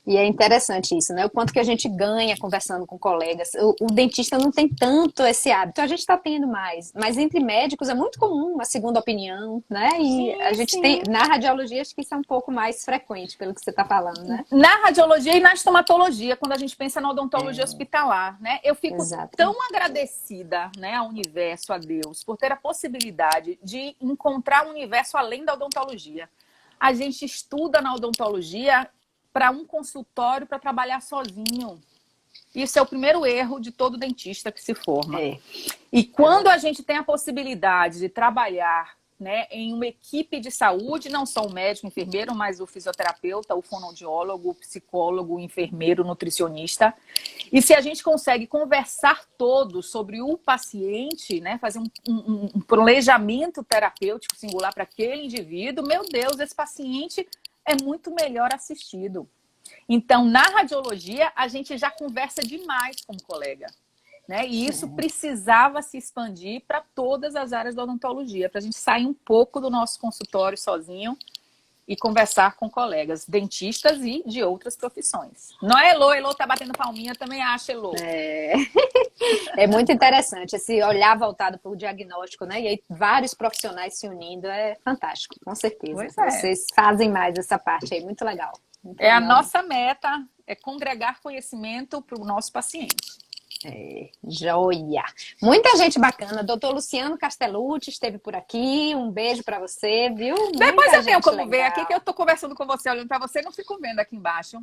E é interessante isso, né? O quanto que a gente ganha conversando com colegas. O dentista não tem tanto esse hábito, a gente está tendo mais. Mas entre médicos é muito comum a segunda opinião, né? E a gente tem, na radiologia, acho que isso é um pouco mais frequente, pelo que você está falando, né? Na radiologia e na estomatologia, quando a gente pensa na odontologia hospitalar, né? Eu fico tão agradecida, né, ao universo, a Deus, por ter a possibilidade de encontrar um universo além da odontologia. A gente estuda na odontologia para um consultório para trabalhar sozinho. Isso é o primeiro erro de todo dentista que se forma. E quando a gente tem a possibilidade de trabalhar, né, em uma equipe de saúde, não só o médico, o enfermeiro, mas o fisioterapeuta, o fonoaudiólogo, o psicólogo, o enfermeiro, o nutricionista. E se a gente consegue conversar todos sobre o paciente, né, fazer um planejamento terapêutico singular para aquele indivíduo, meu Deus, esse paciente é muito melhor assistido. Então, na radiologia, a gente já conversa demais com o colega, né? E isso precisava se expandir para todas as áreas da odontologia, para a gente sair um pouco do nosso consultório sozinho e conversar com colegas, dentistas e de outras profissões. Não é, Elô? Elô tá batendo palminha, também acha, Elô. É muito interessante esse olhar voltado para o diagnóstico, né? E aí vários profissionais se unindo, é fantástico, com certeza. Vocês fazem mais essa parte aí, muito legal. Muito legal. A nossa meta, é congregar conhecimento para o nosso paciente. Joia! Muita gente bacana. Doutor Luciano Castellucci esteve por aqui. Um beijo para você, viu? Depois eu tenho como ver aqui, que eu tô conversando com você, olhando para você, não fico vendo aqui embaixo.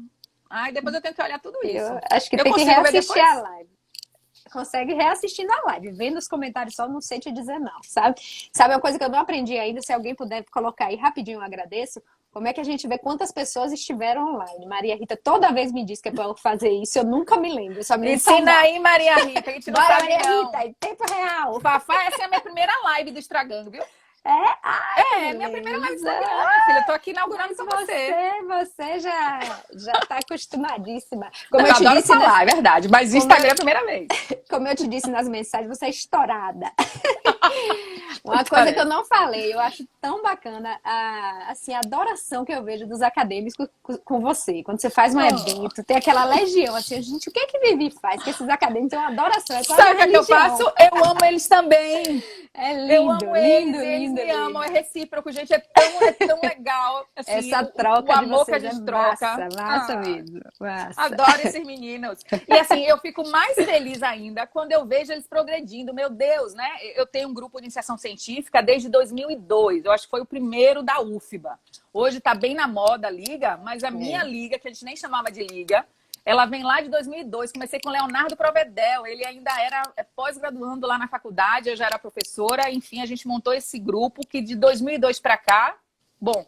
Ai, depois eu tenho que olhar tudo isso. Eu acho que tem que reassistir a live. Consegue reassistindo a live. Vendo os comentários só, não sei te dizer não, sabe? Sabe uma coisa que eu não aprendi ainda? Se alguém puder colocar aí rapidinho, eu agradeço. Como é que a gente vê quantas pessoas estiveram online? Maria Rita toda vez me diz que é para eu fazer isso, eu nunca me lembro. Só me ensina aí, Maria Rita, a gente não Bora, sabe Maria não. Rita, em tempo real. Fafá, essa é a minha primeira live do Estragando, viu? Minha primeira live do Instagram, minha filha. Eu tô aqui inaugurando com você. Você já tá acostumadíssima. Eu adoro falar, é verdade. Mas Instagram é a primeira vez. Como eu te disse nas mensagens, você é estourada. Uma coisa que eu não falei, eu acho tão bacana a adoração que eu vejo dos acadêmicos com você. Quando você faz um evento, tem aquela legião, assim, gente, o que é que Vivi faz? Que esses acadêmicos têm uma adoração. Sabe o que eu faço? Eu amo eles também. É lindo, eu amo lindo, eles lindo. Me amam, é recíproco, gente, é tão legal. Assim, essa troca o amor de que a gente troca. Massa mesmo. Massa. Adoro esses meninos. E assim, eu fico mais feliz ainda quando eu vejo eles progredindo. Meu Deus, né? Eu tenho um grupo de iniciação científica desde 2002. Eu acho que foi o primeiro da UFBA. Hoje está bem na moda a liga, mas a minha liga, que a gente nem chamava de liga, ela vem lá de 2002. Comecei com o Leonardo Provedel. Ele ainda era pós-graduando lá na faculdade, eu já era professora. Enfim, a gente montou esse grupo que de 2002 para cá, bom,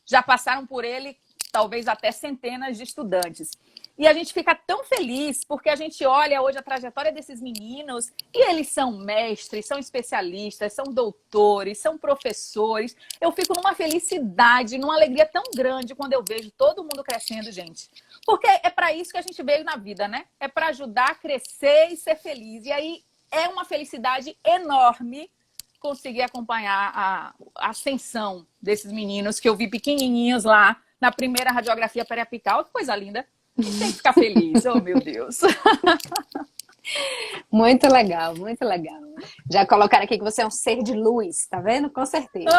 já passaram por ele talvez até centenas de estudantes. E a gente fica tão feliz porque a gente olha hoje a trajetória desses meninos e eles são mestres, são especialistas, são doutores, são professores. Eu fico numa felicidade, numa alegria tão grande quando eu vejo todo mundo crescendo, gente. Porque é para isso que a gente veio na vida, né? É para ajudar a crescer e ser feliz. E aí é uma felicidade enorme conseguir acompanhar a ascensão desses meninos que eu vi pequenininhos lá na primeira radiografia periapical. Que coisa linda. Tem que ficar feliz, oh meu Deus. Muito legal, muito legal. Já colocaram aqui que você é um ser de luz, tá vendo? Com certeza.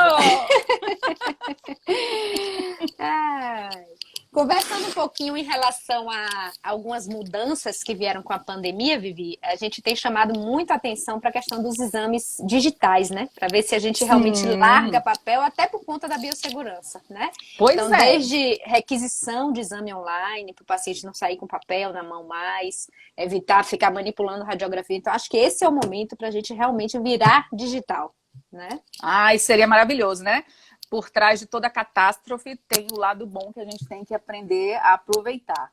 Ai. Conversando um pouquinho em relação a algumas mudanças que vieram com a pandemia, Vivi, a gente tem chamado muito a atenção para a questão dos exames digitais, né? Para ver se a gente realmente larga papel, até por conta da biossegurança, né? Pois então, desde requisição de exame online, para o paciente não sair com papel na mão mais, evitar ficar manipulando radiografia. Então, acho que esse é o momento para a gente realmente virar digital, né? Ai, seria maravilhoso, né? Por trás de toda catástrofe tem o lado bom que a gente tem que aprender a aproveitar.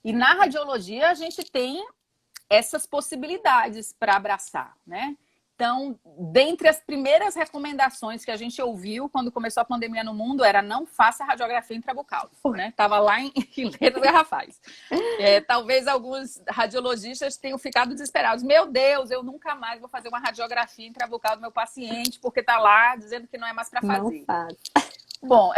E na radiologia a gente tem essas possibilidades para abraçar, né? Então, dentre as primeiras recomendações que a gente ouviu quando começou a pandemia no mundo era não faça radiografia intrabucal, né? Tava lá em letras garrafais. Talvez alguns radiologistas tenham ficado desesperados. Meu Deus, eu nunca mais vou fazer uma radiografia intrabucal do meu paciente porque tá lá dizendo que não é mais para fazer. Não faz. Bom,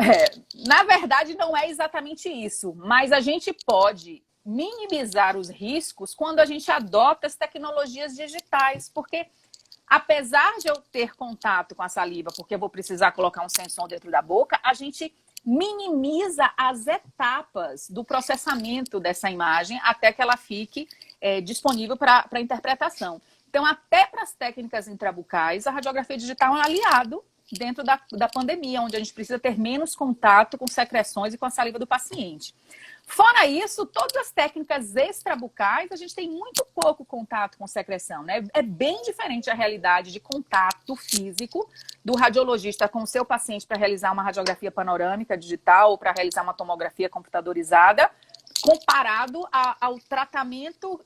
na verdade não é exatamente isso, mas a gente pode minimizar os riscos quando a gente adota as tecnologias digitais, porque apesar de eu ter contato com a saliva, porque eu vou precisar colocar um sensor dentro da boca, a gente minimiza as etapas do processamento dessa imagem até que ela fique disponível para interpretação. Então, até para as técnicas intrabucais, a radiografia digital é um aliado dentro da pandemia, onde a gente precisa ter menos contato com secreções e com a saliva do paciente. Fora isso, todas as técnicas extrabucais, a gente tem muito pouco contato com secreção, né? É bem diferente a realidade de contato físico do radiologista com o seu paciente para realizar uma radiografia panorâmica digital ou para realizar uma tomografia computadorizada, comparado ao tratamento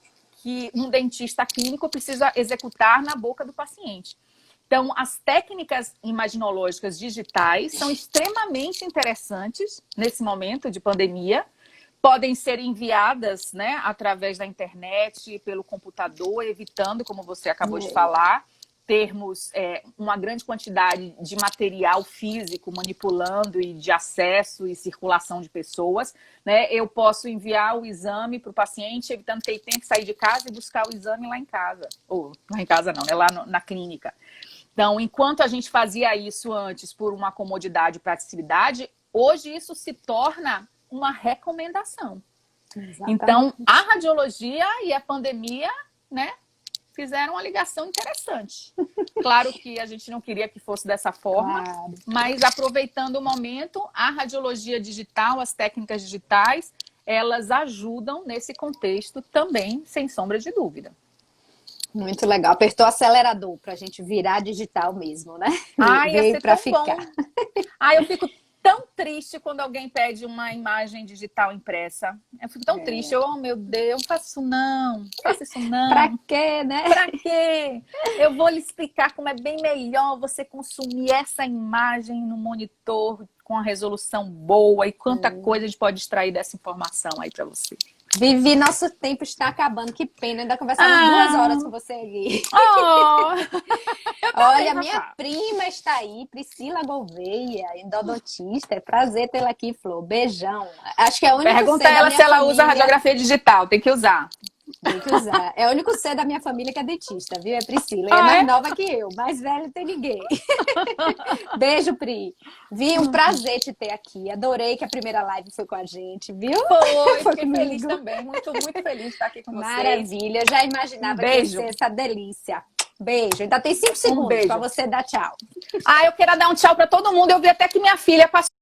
que um dentista clínico precisa executar na boca do paciente. Então, as técnicas imaginológicas digitais são extremamente interessantes nesse momento de pandemia. Podem ser enviadas, né, através da internet, pelo computador, evitando, como você acabou de falar, termos uma grande quantidade de material físico manipulando e de acesso e circulação de pessoas, né? Eu posso enviar o exame para o paciente, evitando que ele tenha que sair de casa e buscar o exame lá em casa. Ou lá em casa não, né? Lá na clínica. Então, enquanto a gente fazia isso antes por uma comodidade e praticidade, hoje isso se torna uma recomendação. Exatamente. Então, a radiologia e a pandemia, né, fizeram uma ligação interessante. Claro que a gente não queria que fosse dessa forma, mas aproveitando o momento, a radiologia digital, as técnicas digitais, elas ajudam nesse contexto também, sem sombra de dúvida. Muito legal. Apertou o acelerador para a gente virar digital mesmo, né? Ai, ia ser tão bom. Ai, eu fico tão triste quando alguém pede uma imagem digital impressa. Eu fico tão triste. Eu, oh meu Deus, não faço isso não. Não faço isso não. Pra quê, né? Pra quê? Eu vou lhe explicar como é bem melhor você consumir essa imagem no monitor com a resolução boa e quanta coisa a gente pode extrair dessa informação aí pra você. Vivi, nosso tempo está acabando. Que pena, ainda conversamos 2 horas com você aqui. Olha, minha prima está aí, Priscila Gouveia, endodontista. É prazer tê-la aqui, Flor. Beijão. Acho que é a única Pergunta ela se ela usa radiografia digital. Tem que usar. Tem que usar. É o único ser da minha família que é dentista, viu? É Priscila. E é mais nova que eu. Mais velha não tem ninguém. Beijo, Pri. Vi, um prazer te ter aqui. Adorei que a primeira live foi com a gente, viu? Foi fiquei feliz também. Muito, muito feliz de estar aqui com vocês. Maravilha. Eu já imaginava que ia ser essa delícia. Beijo. Ainda tem 5 segundos para você dar tchau. Eu quero dar um tchau para todo mundo. Eu vi até que minha filha passou